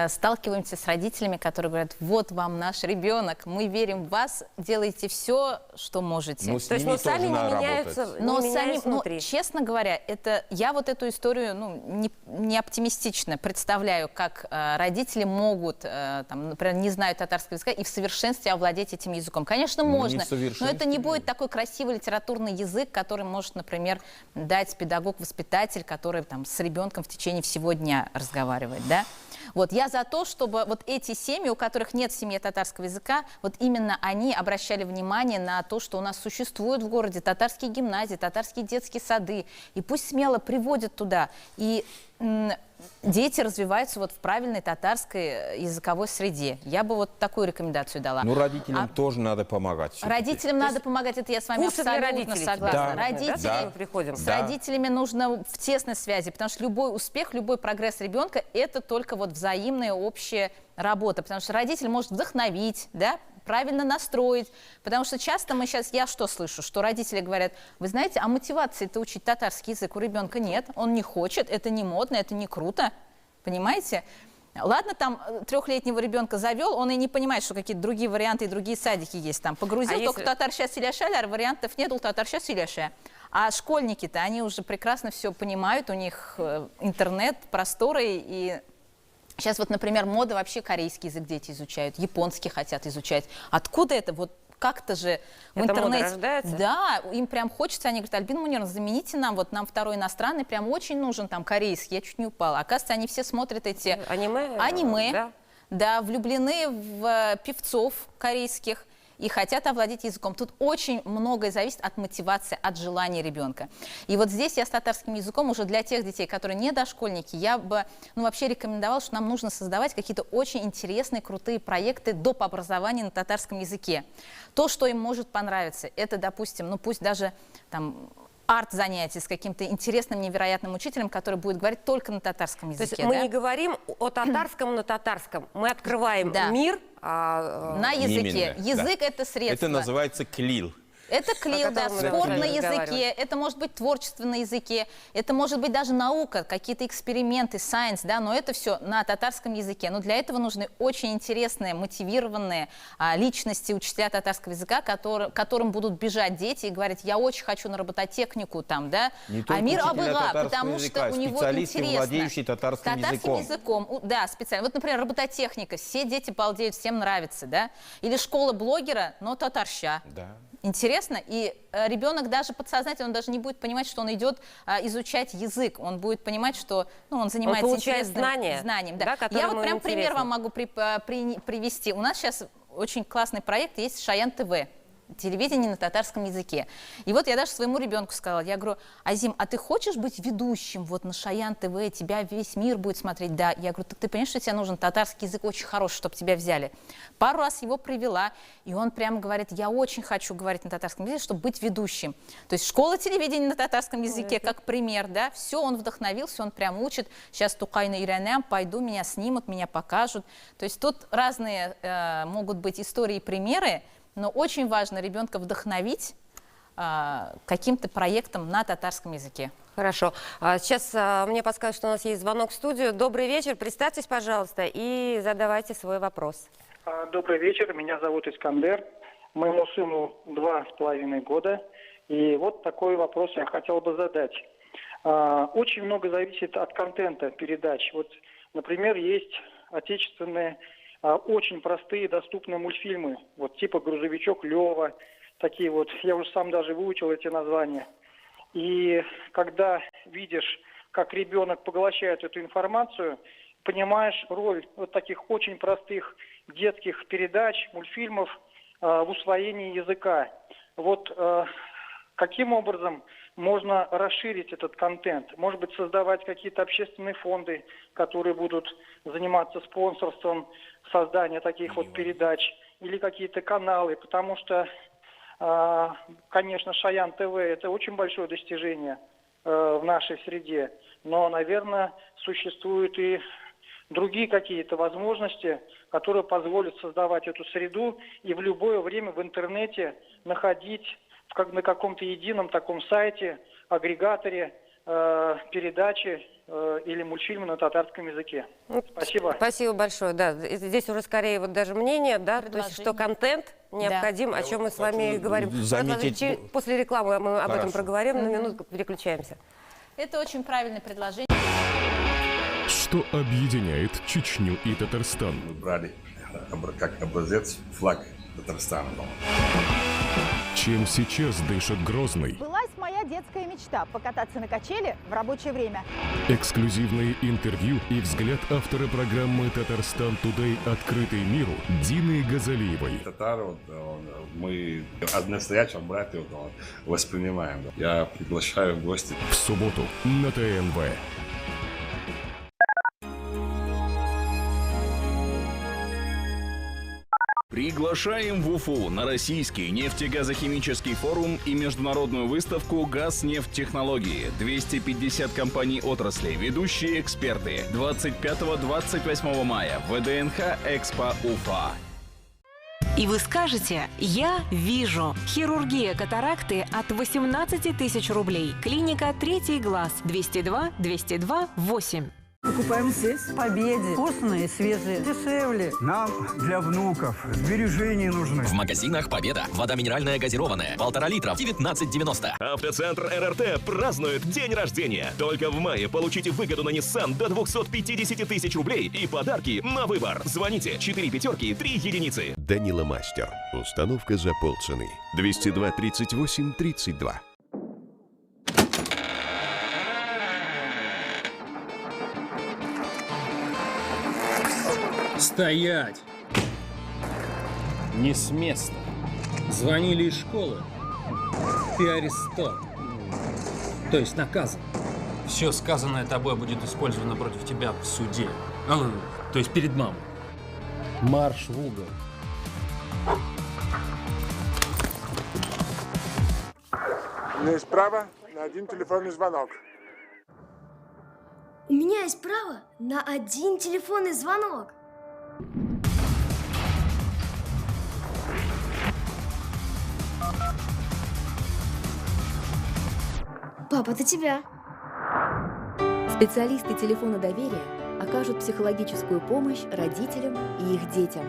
сталкиваемся с родителями, которые говорят, вот вам наш ребенок, мы верим в вас, делайте все, что можете.
Ну, то есть, сами не меняются,
честно говоря, я вот эту историю не оптимистично представляю, как родители могут, например, не знают татарского языка и в совершенстве овладеть этим языком. Конечно, можно, но это не будет такой красивый литературный язык, который может, например, дать педагог-воспитатель, который с ребенком в течение всего дня разговаривает, да? Вот, я за то, чтобы вот эти семьи, у которых нет в семье татарского языка, вот именно они обращали внимание на то, что у нас существуют в городе татарские гимназии, татарские детские сады, и пусть смело приводят туда. И дети развиваются вот в правильной татарской языковой среде. Я бы вот такую рекомендацию дала.
Ну, родителям тоже надо помогать.
Родителям надо помогать, это я с вами абсолютно согласна. С родителями нужно в тесной связи, потому что любой успех, любой прогресс ребенка – это только вот взаимная общая работа, потому что родитель может вдохновить, да, правильно настроить, потому что часто я что слышу, что родители говорят, вы знаете, а мотивации-то учить татарский язык у ребенка нет, он не хочет, это не модно, это не круто, понимаете? Ладно, там 3-летнего ребенка завел, он и не понимает, что какие-то другие варианты и другие садики есть. Там погрузил только татарша силяша, вариантов нет, татарша силяша. А школьники-то, они уже прекрасно все понимают, у них интернет, просторы и... Сейчас вот, например, мода, вообще корейский язык дети изучают, японский хотят изучать. Откуда это? Вот как-то же в интернете...
рождается?
Да, им прям хочется, они говорят, Альбина Мунировна, замените нам, вот нам второй иностранный, прям очень нужен там корейский, я чуть не упала. Оказывается, они все смотрят эти... Аниме,
да?
Да, влюблены в певцов корейских. и хотят овладеть языком. Тут очень многое зависит от мотивации, от желания ребенка. И вот здесь я с татарским языком уже для тех детей, которые не дошкольники, я бы вообще рекомендовала, что нам нужно создавать какие-то очень интересные, крутые проекты доп. Образования на татарском языке. То, что им может понравиться, это, допустим, пусть даже там арт-занятия с каким-то интересным, невероятным учителем, который будет говорить только на татарском языке.
То есть мы не говорим о татарском на татарском, мы открываем мир
на языке.
Именно,
Язык
да.
это средство.
Это называется клил.
Это клил, да, спорт на языке, это может быть творчество на языке, это может быть даже наука, какие-то эксперименты, science, да, но это все на татарском языке. Но для этого нужны очень интересные, мотивированные личности, учителя татарского языка, которым будут бежать дети и говорить: я очень хочу на робототехнику там, да, Амир Абыга, потому что у него интересно.
Владеющий татарским
языком. Да, специально. Вот, например, робототехника, все дети балдеют, всем нравится, да, или школа блогера, но татарща.
Да.
Интересно, и ребенок даже подсознательно, он даже не будет понимать, что он идет изучать язык, он будет понимать, что он занимается знанием. Да. Я вот прям пример вам могу привести. У нас сейчас очень классный проект есть «Шаян ТВ». Телевидение на татарском языке. И вот я даже своему ребенку сказала, я говорю: Азим, а ты хочешь быть ведущим вот на Шаян ТВ, тебя весь мир будет смотреть? Да. Я говорю: так ты понимаешь, что тебе нужен татарский язык очень хороший, чтобы тебя взяли? Пару раз его привела, и он прямо говорит: я очень хочу говорить на татарском языке, чтобы быть ведущим. То есть школа телевидения на татарском языке, как пример, да, все, он вдохновился, он прям учит. Сейчас тукайна иряням, пойду, меня снимут, меня покажут. То есть тут разные могут быть истории и примеры, но очень важно ребенка вдохновить каким-то проектом на татарском языке.
Хорошо. Сейчас мне подскажут, что у нас есть звонок в студию. Добрый вечер. Представьтесь, пожалуйста, и задавайте свой вопрос.
Добрый вечер. Меня зовут Искандер. Моему сыну 2,5 года. И вот такой вопрос я хотел бы задать. Очень много зависит от контента передач. Вот, например, есть отечественные очень простые, доступные мультфильмы, вот типа «Грузовичок Лева», такие вот, я уже сам даже выучил эти названия. И когда видишь, как ребенок поглощает эту информацию, понимаешь роль вот таких очень простых детских передач, мультфильмов в усвоении языка. Вот каким образом можно расширить этот контент? Может быть, создавать какие-то общественные фонды, которые будут заниматься спонсорством создания таких вот передач, или какие-то каналы, потому что, конечно, Шаян ТВ – это очень большое достижение в нашей среде, но, наверное, существуют и другие какие-то возможности, которые позволят создавать эту среду и в любое время в интернете находить на каком-то едином таком сайте, агрегаторе передачи или мультфильмы на татарском языке. Спасибо.
Спасибо большое. Да, здесь уже скорее вот даже мнение, да, то есть, что контент необходим, о чем мы с вами говорим. После рекламы мы об этом проговорим, на минутку переключаемся.
Это очень правильное предложение.
Что объединяет Чечню и Татарстан?
Мы брали как образец флаг Татарстана.
Чем сейчас дышит Грозный?
Сбылась моя детская мечта – покататься на качели в рабочее время.
Эксклюзивные интервью и взгляд автора программы «Татарстан Тудей. Открытый миру» Дины Газалиевой.
Татар, мы настоящего брата воспринимаем. Я приглашаю в гости.
В субботу на ТНВ.
Приглашаем в Уфу на Российский нефтегазохимический форум и международную выставку «Газнефтехнологии». 250 компаний отрасли, ведущие эксперты. 25-28 мая. ВДНХ Экспо Уфа.
И вы скажете: я вижу. Хирургия катаракты от 18 тысяч рублей. Клиника «Третий глаз». 202 202 8.
Покупаем здесь в Победе. Вкусные, свежие, дешевле. Нам для внуков сбережения нужны.
В магазинах Победа. Вода минеральная газированная. 1,5 литра. 19,90.
Автоцентр РРТ празднует день рождения. Только в мае получите выгоду на Nissan до 250 тысяч рублей и подарки на выбор. Звоните 4 пятерки 3 единицы.
Данила Мастер. Установка за полцены. 202 38 32.
Стоять!
Не с места.
Звонили из школы. Ты арестован. То есть наказан. Все сказанное тобой будет использовано против тебя в суде. То есть перед мамой. Марш в угол.
У меня есть право на один телефонный звонок.
У меня есть право на один телефонный звонок. Папа, это тебя.
Специалисты телефона доверия окажут психологическую помощь родителям и их детям.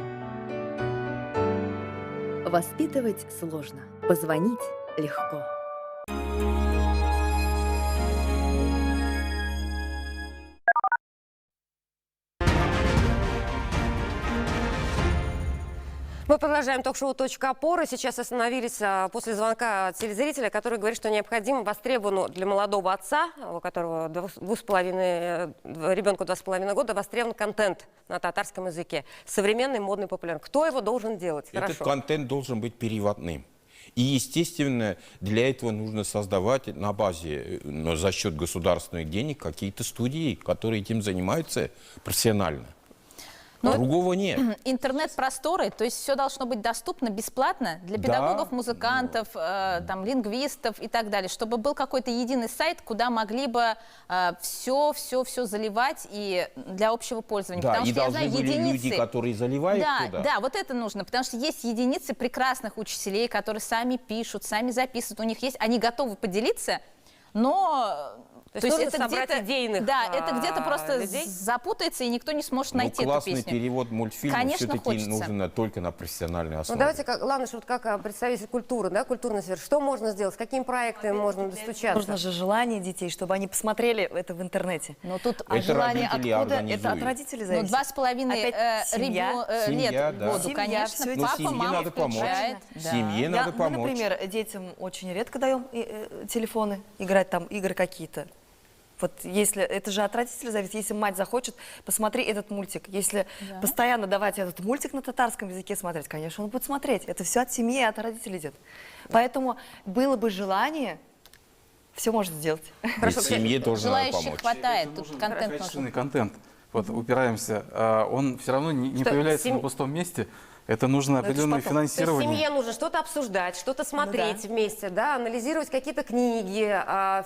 Воспитывать сложно, позвонить легко.
Мы продолжаем ток-шоу «Точка опоры». Сейчас остановились после звонка телезрителя, который говорит, что необходимо востребованную для молодого отца, у которого ребенку 2,5 года, востребован контент на татарском языке. Современный, модный, популярный. Кто его должен делать?
Этот контент должен быть переводным. И, естественно, для этого нужно создавать на базе, но за счет государственных денег, какие-то студии, которые этим занимаются профессионально.
Но
другого нет.
Интернет-просторы, то есть все должно быть доступно бесплатно для педагогов, музыкантов, там, лингвистов и так далее, чтобы был какой-то единый сайт, куда могли бы все заливать и для общего пользования.
Да,
потому
и
что,
должны
я знаю,
были
единицы...
люди, которые заливают
да,
туда.
Да, вот это нужно, потому что есть единицы прекрасных учителей, которые сами пишут, сами записывают, у них есть, они готовы поделиться, но...
То есть это
где-то
идейных
это где-то просто
людей?
запутается, и никто не сможет найти эту
классный
песню.
перевод мультфильма
Конечно,
все-таки
хочется.
нужен только на профессиональной основе.
Ну, давайте, главное, вот как представитель культуры, да, культурной сферы, что можно сделать, с какими проектами можно достучаться?
Нужно же желание детей, чтобы они посмотрели это в интернете.
Но тут
желание откуда? Это от родителей зависит.
Ну, 2,5 лет
да.
году, конечно,
все
папа,
семье
мама
надо
включает.
помочь. Семье надо помочь.
Мы, например, детям очень редко даем телефоны, играть там игры какие-то. Вот если, это же от родителей зависит, если мать захочет, посмотри этот мультик. Если постоянно давать этот мультик на татарском языке смотреть, конечно, он будет смотреть. Это все от семьи, от родителей идет. Поэтому было бы желание, все может сделать.
Хорошо, семье тоже надо помочь.
Хватает, тут контент
качественный контент. Вот упираемся, он все равно не появляется на пустом месте. Это нужно определенное финансирование.
То есть семье нужно что-то обсуждать, что-то смотреть вместе, да, анализировать какие-то книги,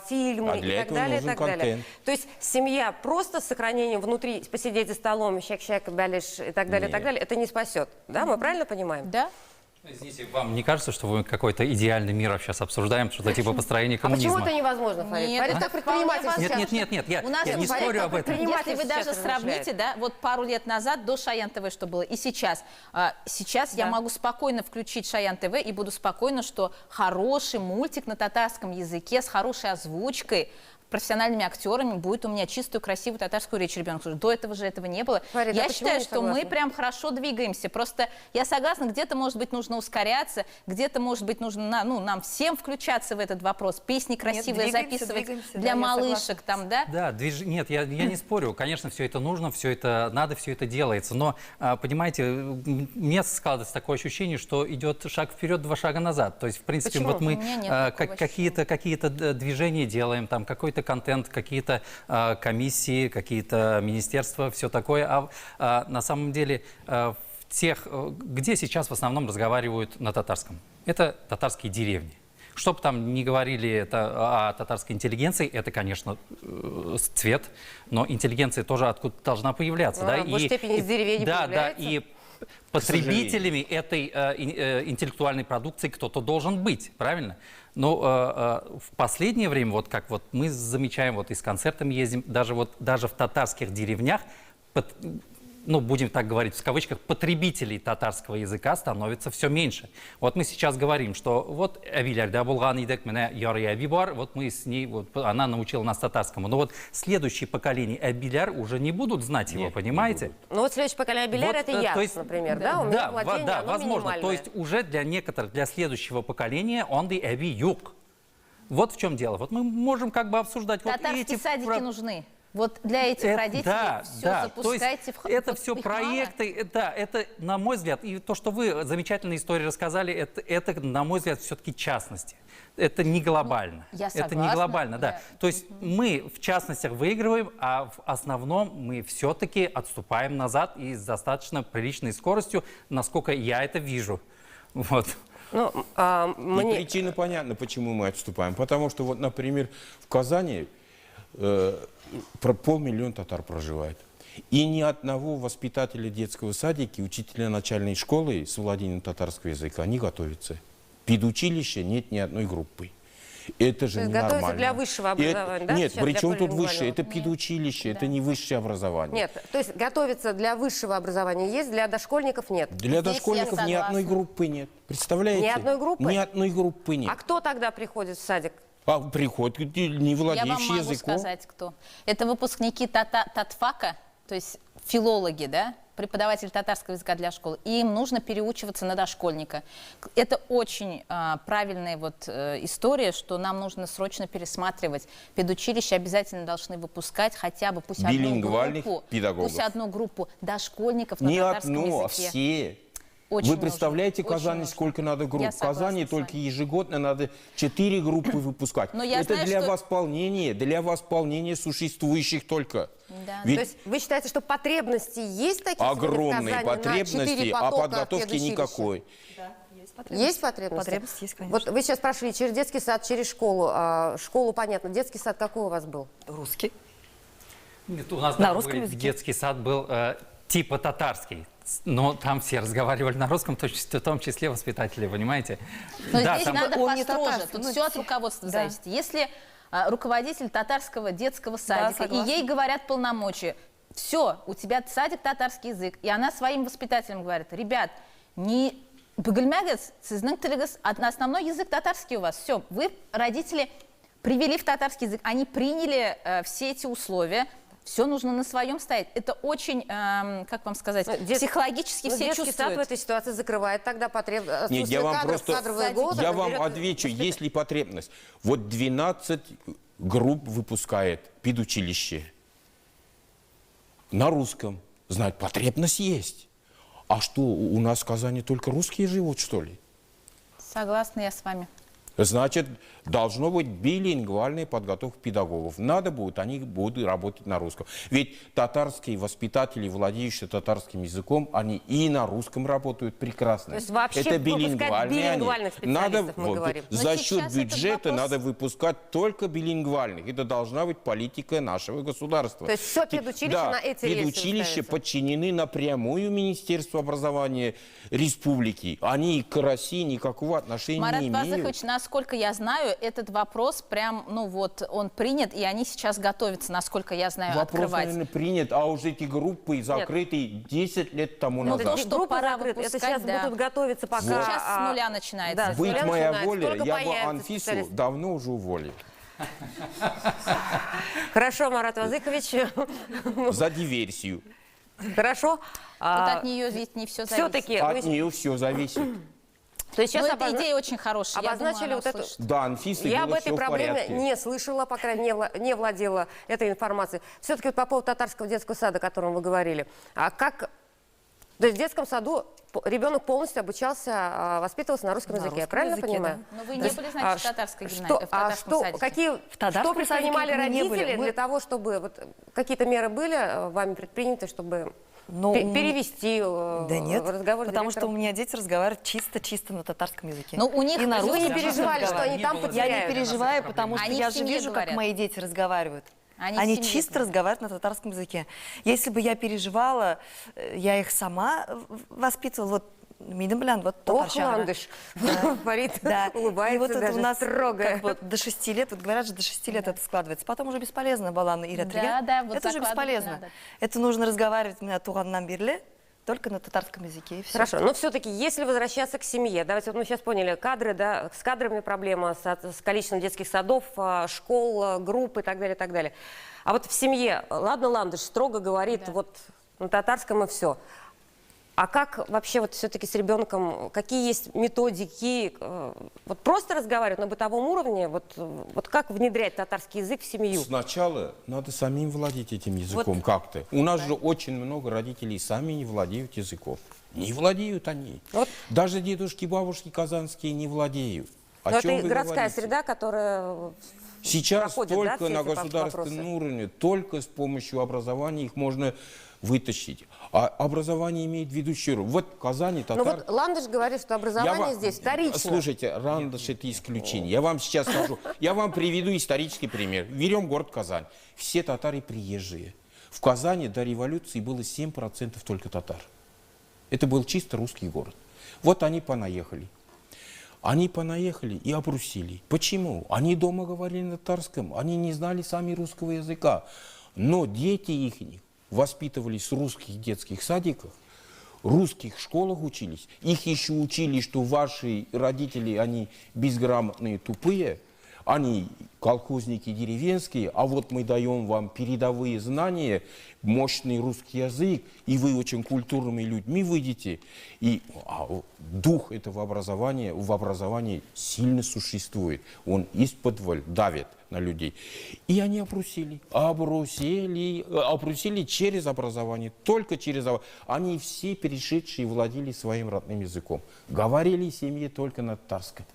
фильмы и так далее, и так далее. То есть семья просто с сохранением внутри, посидеть за столом, щек-щек, балиш и так далее, это не спасет. Да, мы правильно понимаем?
Да.
Извините, вам не кажется, что вы какой-то идеальный мир сейчас обсуждаем, что-то типа построения коммунизма?
Почему это невозможно, Фарид? Фарид как предприниматель сейчас.
Нет, я не спорю об этом.
Если вы даже сравните, да, вот пару лет назад до Шаян ТВ что было, и сейчас. Сейчас я могу спокойно включить Шаян ТВ и буду спокойно, что хороший мультик на татарском языке с хорошей озвучкой, профессиональными актерами будет у меня чистую, красивую татарскую речь ребенок слушает. До этого же этого не было.
Фарид,
я считаю, что мы прям хорошо двигаемся. Просто я согласна, где-то, может быть, нужно ускоряться, где-то, может быть, нужно нам всем включаться в этот вопрос. Песни красивые записывать для малышек там, да?
Да, нет, я не спорю. Конечно, все это нужно, все это надо, все это делается. Но, понимаете, мне складывается такое ощущение, что идет шаг вперед, 2 шага назад. То есть, в принципе, вот мы какие-то движения делаем, там какой-то контент, какие-то комиссии, какие-то министерства, все такое. На самом деле, где сейчас в основном разговаривают на татарском? Это татарские деревни. Что бы там ни говорили о татарской интеллигенции, это, конечно, цвет, но интеллигенция тоже откуда-то должна появляться.
В большей степени из деревень появляется.
Да, и потребителями этой интеллектуальной продукции кто-то должен быть, правильно? Но в последнее время, вот как вот мы замечаем, вот и с концертами ездим, даже в татарских деревнях, ну, будем так говорить, в кавычках, потребителей татарского языка становится все меньше. Вот мы сейчас говорим, что вот вот мы с ней, вот она научила нас татарскому. Но вот следующее поколение Абиляр уже не будут знать его, понимаете?
Ну вот следующее поколение Абиляр вот, это я, например, да? У меня владение,
возможно. То есть уже для некоторых, для следующего поколения он и Аби юг. Вот в чем дело. Вот мы можем как бы обсуждать
татарские
вот эти...
садики нужны. Вот для этих родителей
Да,
все
да.
запускайте
То есть это
вот
все
их
проекты, да, это, на мой взгляд, и то, что вы замечательные истории рассказали, это на мой взгляд, все-таки частности. Это не глобально.
я
Это не
согласна,
глобально, да. То есть мы в частностях выигрываем, а в основном мы все-таки отступаем назад и с достаточно приличной скоростью, насколько я это вижу. Вот.
Ну,
И причина понятна, почему мы отступаем. Потому что, вот, например, в Казани 500 000 татар проживает. И ни одного воспитателя детского садика, учителя начальной школы с владением татарского языка не готовится. В педучилище нет ни одной группы. Это же ненормально.
Готовится для высшего образования, да?
Нет,
сейчас,
причем
для
тут высшее?
полилингвального?
Это педучилище, это не высшее образование.
Нет, то есть готовится для высшего образования есть, для дошкольников нет.
Для дошкольников ни одной группы нет. Представляете?
Ни одной группы?
Ни одной группы нет.
А кто тогда приходит в садик?
А приходит не
Я вам
владеющий
могу
языком.
сказать, кто. Это выпускники татфака, то есть филологи, да, преподаватель татарского языка для школы. И им нужно переучиваться на дошкольника. Это очень правильная вот история, что нам нужно срочно пересматривать. Педучилища обязательно должны выпускать хотя бы пусть
билингвальных
одну группу,
педагогов.
пусть одну группу дошкольников на
Не
татарском
одну, а
языке.
все.
Очень
Вы представляете,
нужно,
Казани,
очень
сколько надо групп?
Я
В Казани
согласна с
только ежегодно надо 4 группы выпускать.
Но я
Это
знаю,
для
что-
восполнения существующих только.
Да.
Ведь
То есть вы считаете, что потребности есть такие сегодня в
огромные
Казани на 4
потребности, а
потока
подготовки
педучилища?
никакой.
Есть потребности?
Потребности есть, конечно.
Вот вы сейчас прошли через детский сад, через школу. Школу, понятно. Детский сад какой у вас был?
Русский.
Нет, у нас
На
да,
русском
был
языке.
детский сад был типа татарский. Но там все разговаривали на русском, в том числе воспитатели, понимаете?
Но
Да,
здесь
там-
надо
Он не
построже,
татарский,
тут
ну,
все от руководства
да.
зависит. Если руководитель татарского детского садика, и
согласна.
ей говорят полномочия, все, у тебя садик татарский язык, и она своим воспитателям говорит, ребят, не бөгелмәгез, сіздің тіліңіз, основной язык татарский у вас, все, вы, родители, привели в татарский язык, они приняли все эти условия, все нужно на своем стоять. Это очень, как вам сказать, психологически все
детский
чувствуют.
сад в этой ситуации закрывает тогда потребность.
Нет, я вам просто,
кадровые годы.
я вам
берет-
отвечу, есть ли потребность. Вот 12 групп выпускает педучилище на русском. Знать, потребность есть. А что, у нас в Казани только русские живут, что ли?
Согласна я с вами.
Значит, должно быть билингвальная подготовка педагогов. Надо будет, они будут работать на русском. Ведь татарские воспитатели, владеющие татарским языком, они и на русском работают прекрасно.
То есть вообще
это
выпускать
билингвальные они.
билингвальных
Надо,
специалистов, мы говорим. Но
за
сейчас
счет
этот
бюджета
вопрос-
надо выпускать только билингвальных. Это должна быть политика нашего государства.
То есть все педучилища
Да,
на эти рельсы
педучилища
ставятся?
подчинены напрямую Министерству образования республики. Они к России никакого отношения
Марат
не имеют.
Базыхович, насколько я знаю, этот вопрос прям, ну вот, он принят, и они сейчас готовятся, насколько я знаю,
Вопрос,
открывать.
наверное, принят, а уже эти группы закрыты 10 лет тому
Ну,
назад.
то, что
Группы
пора
закрыты. Это
выпускать,
сейчас
да.
будут готовиться пока.
Сейчас с нуля начинается.
Да, с нуля
Быть моя
начинается.
воля,
Только
я бы
появятся
Анфису
специалисты.
давно уже уволил.
Хорошо, Марат Вазыкович.
За диверсию.
Хорошо.
Вот от нее ведь не все зависит.
Все-таки
От нее все зависит.
То есть сейчас
Но эта идея очень хорошая. я думаю,
обозначили
она
вот эту...
услышит.
Да, Анфиса,
Я
было
об этой
всё в
проблеме
порядке.
не слышала, по крайней мере, не владела этой информацией. Все-таки вот по поводу татарского детского сада, о котором вы говорили. А как... То есть в детском саду ребенок полностью обучался, воспитывался на русском языке, я правильно понимаю?
Но вы
То
не
есть,
были, значит, в татарской гимназии, в
что,
татарском садике?
что
татарском
предпринимали
садике мы не были.
родители
Мы-
для того, чтобы... Вот, какие-то меры были вами предприняты, чтобы
Но
перевести
Да нет,
разговор с
потому что у
директором?
меня дети разговаривают чисто на татарском языке.
Ну, у них
И на
вы не
русском
переживали,
чисто
что они там
разговаривают. Я не
потеряют?
переживаю, потому что
Они
я
в
же
семье
вижу,
говорят.
как мои дети разговаривают.
Они в семье
чисто
говорят.
разговаривают на татарском языке. Если бы я переживала, я их сама воспитывала, вот Мидем Блян, вот
Ох,
татарча.
ландыш, Фарид
Да.
улыбается,
И вот это
даже
у нас
строго.
как бы до 6 лет, вот говорят же, до 6 лет это складывается. Потом уже бесполезно была на Ира
Да, да, вот
это уже
закладывать
бесполезно.
надо.
Это нужно разговаривать на туганнам бирле, только на татарском языке. И всё.
Хорошо, но все-таки, если возвращаться к семье, давайте, вот мы сейчас поняли, кадры, да, с кадрами проблема, с количеством детских садов, школ, групп и так далее, и так далее. А вот в семье, ладно, ландыш строго говорит, вот на татарском и все. А как вообще вот все-таки с ребенком, какие есть методики, вот просто разговаривать на бытовом уровне, вот как внедрять татарский язык в семью?
Сначала надо самим владеть этим языком как-то. У нас же очень много родителей сами не владеют языком. Не владеют они. Даже дедушки, бабушки казанские не владеют.
Но это городская среда, которая
сейчас
проходит,
только
да,
на государственном уровне, только с помощью образования их можно вытащить. А образование имеет ведущую роль. Вот в Казани татар...
Ну вот Ландыш говорит, что образование здесь вторично.
Слушайте, Ландыш это исключение. Я вам сейчас скажу, я вам приведу исторический пример. Берем город Казань. Все татары приезжие. В Казани до революции было 7% только татар. Это был чисто русский город. Вот они понаехали. Они понаехали и обрусили. Почему? Они дома говорили на татарском, они не знали сами русского языка. Но дети их воспитывались в русских детских садиках, в русских школах учились. Их еще учили, что ваши родители, они безграмотные, тупые, они колхозники деревенские, а вот мы даем вам передовые знания, мощный русский язык, и вы очень культурными людьми выйдете. И дух этого образования в образовании сильно существует. Он исподволь давит на людей. И они обрусили через образование, только через образование. Они все перешедшие владели своим родным языком. Говорили в семье только на татарском.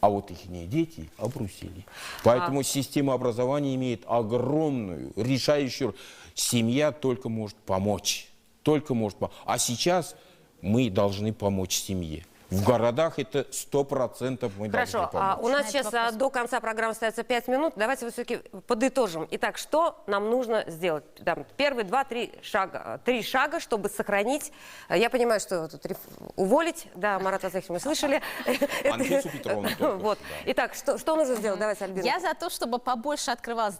А вот их дети обрусили. Поэтому система образования имеет огромную, решающую роль. Семья только может помочь. Только может помочь. А сейчас мы должны помочь семье. В городах это 100% мы должны помочь.
Хорошо, у нас сейчас до конца программы остается 5 минут. Давайте все-таки подытожим. Итак, что нам нужно сделать? Там, первые 2-3 шага. 3 шага, чтобы сохранить. Я понимаю, что тут уволить. Да, Марат Асахович, мы слышали.
Анфису Петровну только.
Итак, что нужно сделать? Давайте, Альбина.
Я за то, чтобы побольше открывалось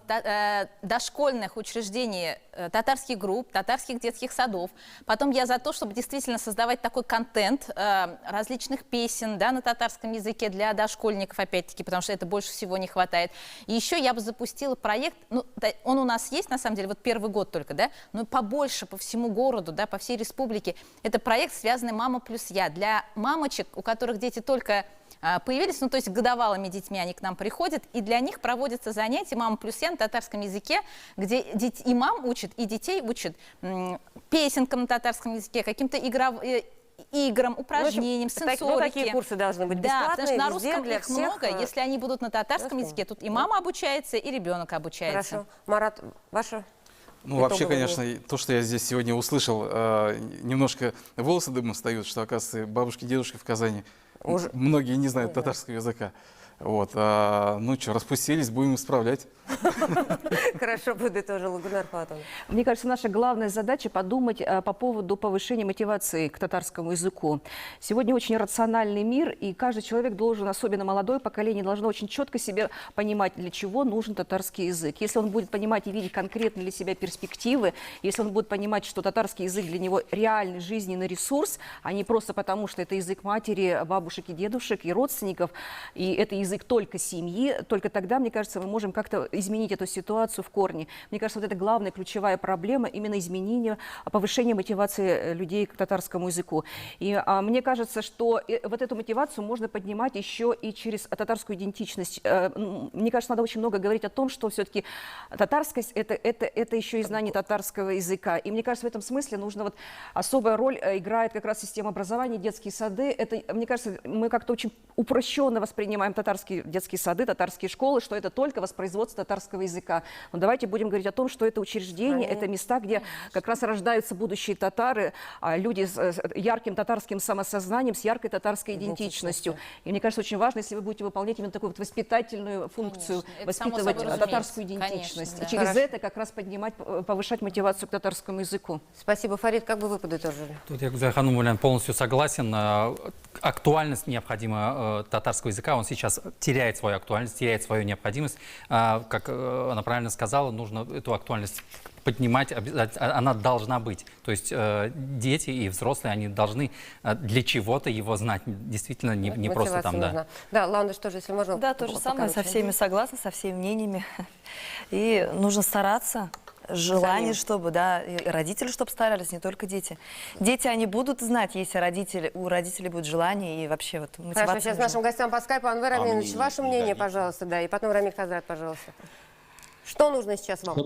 дошкольных учреждений татарских групп, татарских детских садов. Потом я за то, чтобы действительно создавать такой контент различных песен, да, на татарском языке для дошкольников, опять-таки, потому что это больше всего не хватает. И еще я бы запустила проект, ну, он у нас есть, на самом деле, вот первый год только, да, но побольше по всему городу, да, по всей республике. Это проект, связанный «Мама плюс я». Для мамочек, у которых дети только появились, ну, то есть годовалыми детьми они к нам приходят, и для них проводятся занятия «Мама плюс я» на татарском языке, где и мам учат, и детей учат песенкам на татарском языке, каким-то играм, упражнениям, сенсорике.
Такие курсы должны быть
бесплатные. Да, потому что на
везде,
русском
для
их
всех.
много. Если они будут на татарском языке, тут и мама обучается, и ребенок обучается.
Хорошо. Марат, ваше?
Ну, вообще, конечно, то, что я здесь сегодня услышал, немножко волосы дымом встают, что, оказывается, бабушки и дедушки в Казани, многие не знают татарского языка. Вот, ну что, распустились, будем исправлять.
Хорошо, будет тоже Лагунар Фатон.
Мне кажется, наша главная задача подумать по поводу повышения мотивации к татарскому языку. Сегодня очень рациональный мир, и каждый человек должен, особенно молодое поколение, должно очень четко себе понимать, для чего нужен татарский язык. Если он будет понимать и видеть конкретно для себя перспективы, если он будет понимать, что татарский язык для него реальный жизненный ресурс, а не просто потому, что это язык матери, бабушек и дедушек и родственников, и это язык только семьи, только тогда, мне кажется, мы можем как-то изменить эту ситуацию в корне. Мне кажется, вот это главная ключевая проблема, именно изменение, повышение мотивации людей к татарскому языку. И мне кажется, что вот эту мотивацию можно поднимать еще и через татарскую идентичность. Мне кажется, надо очень много говорить о том, что все-таки татарскость это еще и знание татарского языка. И мне кажется, в этом смысле нужно вот особая роль играет как раз система образования, детские сады. Это, мне кажется, мы как-то очень упрощенно воспринимаем татарские детские сады, татарские школы, что это только воспроизводство татарского языка. Но давайте будем говорить о том, что это учреждения, это места, где как раз рождаются будущие татары, люди с ярким татарским самосознанием, с яркой татарской идентичностью. И мне кажется, очень важно, если вы будете выполнять именно такую вот воспитательную функцию, воспитывать татарскую идентичность. И через это как раз поднимать, повышать мотивацию к татарскому языку.
Спасибо, Фарид. Как бы вы подытожили?
Тут я, Гузайханум, полностью согласен. Актуальность необходима татарского языка, он сейчас теряет свою актуальность, теряет свою необходимость. Как она правильно сказала, нужно эту актуальность поднимать, она должна быть. То есть дети и взрослые, они должны для чего-то его знать. Действительно, не просто там, да.
Да, Лаундыш тоже, если можно.
Да, то же самое, со всеми согласна, со всеми мнениями. И нужно стараться желание, чтобы, да, и родители, чтобы старались, не только дети. Дети, они будут знать, если у родителей будет желание и вообще вот мотивация.
Хорошо, сейчас нашим гостям по скайпу. Анвер Аминович, ваше мнение, пожалуйста, да, и потом Рамиль Хазрат, пожалуйста. Что нужно сейчас вам?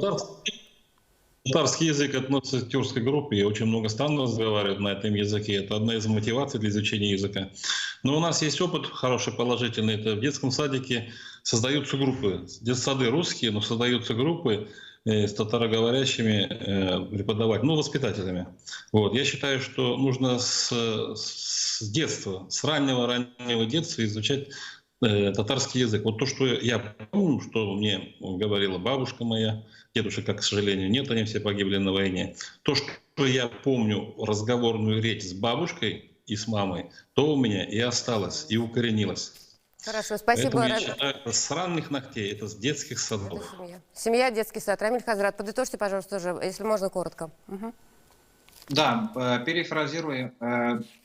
Татарский язык относится к тюркской группе, и очень много стран разговаривают на этом языке. Это одна из мотиваций для изучения языка. Но у нас есть опыт хороший, положительный. Это в детском садике создаются группы. Детсады русские, но создаются группы с татароговорящими преподавателями, воспитателями. Вот. Я считаю, что нужно с детства, с раннего детства изучать татарский язык. Вот то, что я помню, что мне говорила бабушка моя, дедушек, к сожалению, нет, они все погибли на войне. То, что я помню разговорную речь с бабушкой и с мамой, то у меня и осталось, и укоренилось.
Хорошо, спасибо.
Поэтому я считаю, с ранних ногтей, это с детских садов.
Семья, детский сад. Рамиль Хазрат, подытожьте, пожалуйста, тоже, если можно, коротко.
Да, перефразируя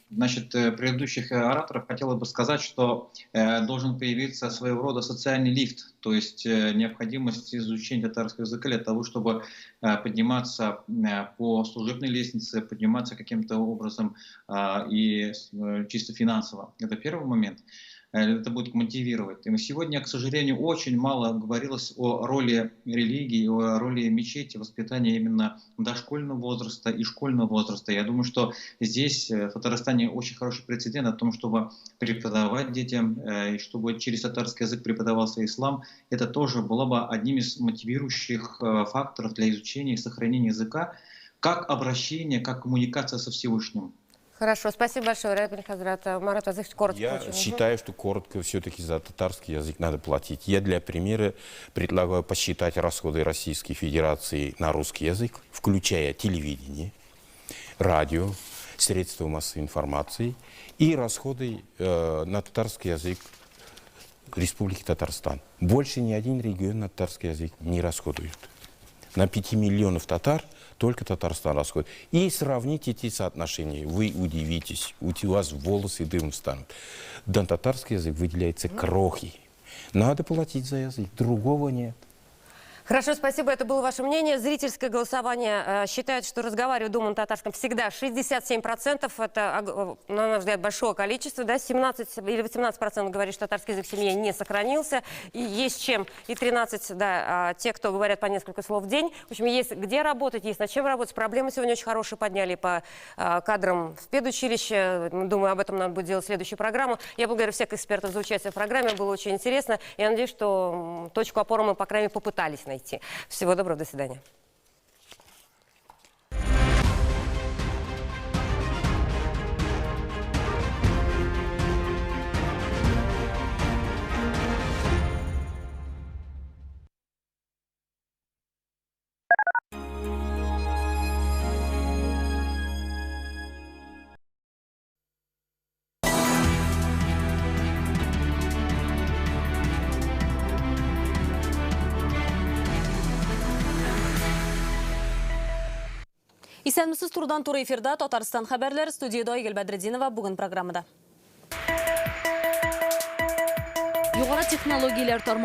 предыдущих ораторов, хотела бы сказать, что должен появиться своего рода социальный лифт, то есть необходимость изучения татарского языка для того, чтобы подниматься по служебной лестнице, подниматься каким-то образом и чисто финансово. Это первый момент. Это будет мотивировать. И сегодня, к сожалению, очень мало говорилось о роли религии, о роли мечети, воспитания именно дошкольного возраста и школьного возраста. Я думаю, что здесь в Татарстане очень хороший прецедент о том, чтобы преподавать детям, и чтобы через татарский язык преподавался ислам. Это тоже было бы одним из мотивирующих факторов для изучения и сохранения языка, как обращение, как коммуникация со Всевышним.
Хорошо, спасибо большое, Рамиль Хазрат. Марат, коротко.
Я считаю, что коротко все-таки за татарский язык надо платить. Я для примера предлагаю посчитать расходы Российской Федерации на русский язык, включая телевидение, радио, средства массовой информации и расходы на татарский язык Республики Татарстан. Больше ни один регион на татарский язык не расходует. На 5 миллионов татар только Татарстан расходит. И сравните эти соотношения. Вы удивитесь. У вас волосы дымом станут. На татарский язык выделяются крохи. Надо платить за язык. Другого нет.
Хорошо, спасибо. Это было ваше мнение. Зрительское голосование считает, что разговаривать дома на татарском всегда 67%. Это, на наш взгляд, большое количество. Да? 17 или 18% говорит, что татарский язык в семье не сохранился. И есть чем. И 13%, да, те, кто говорят по несколько слов в день. В общем, есть где работать, есть над чем работать. Проблемы сегодня очень хорошие подняли по кадрам в педучилище. Думаю, об этом надо будет делать следующую программу. Я благодарю всех экспертов за участие в программе. Было очень интересно. Я надеюсь, что точку опоры мы, по крайней мере, попытались найти. Всего доброго, до свидания.
Исәнмесез турдан туры эфирда Татарстан хәбәрләре, студияда Айгөл Бәдретдинова бүген программада. Югары технологияләр тармагы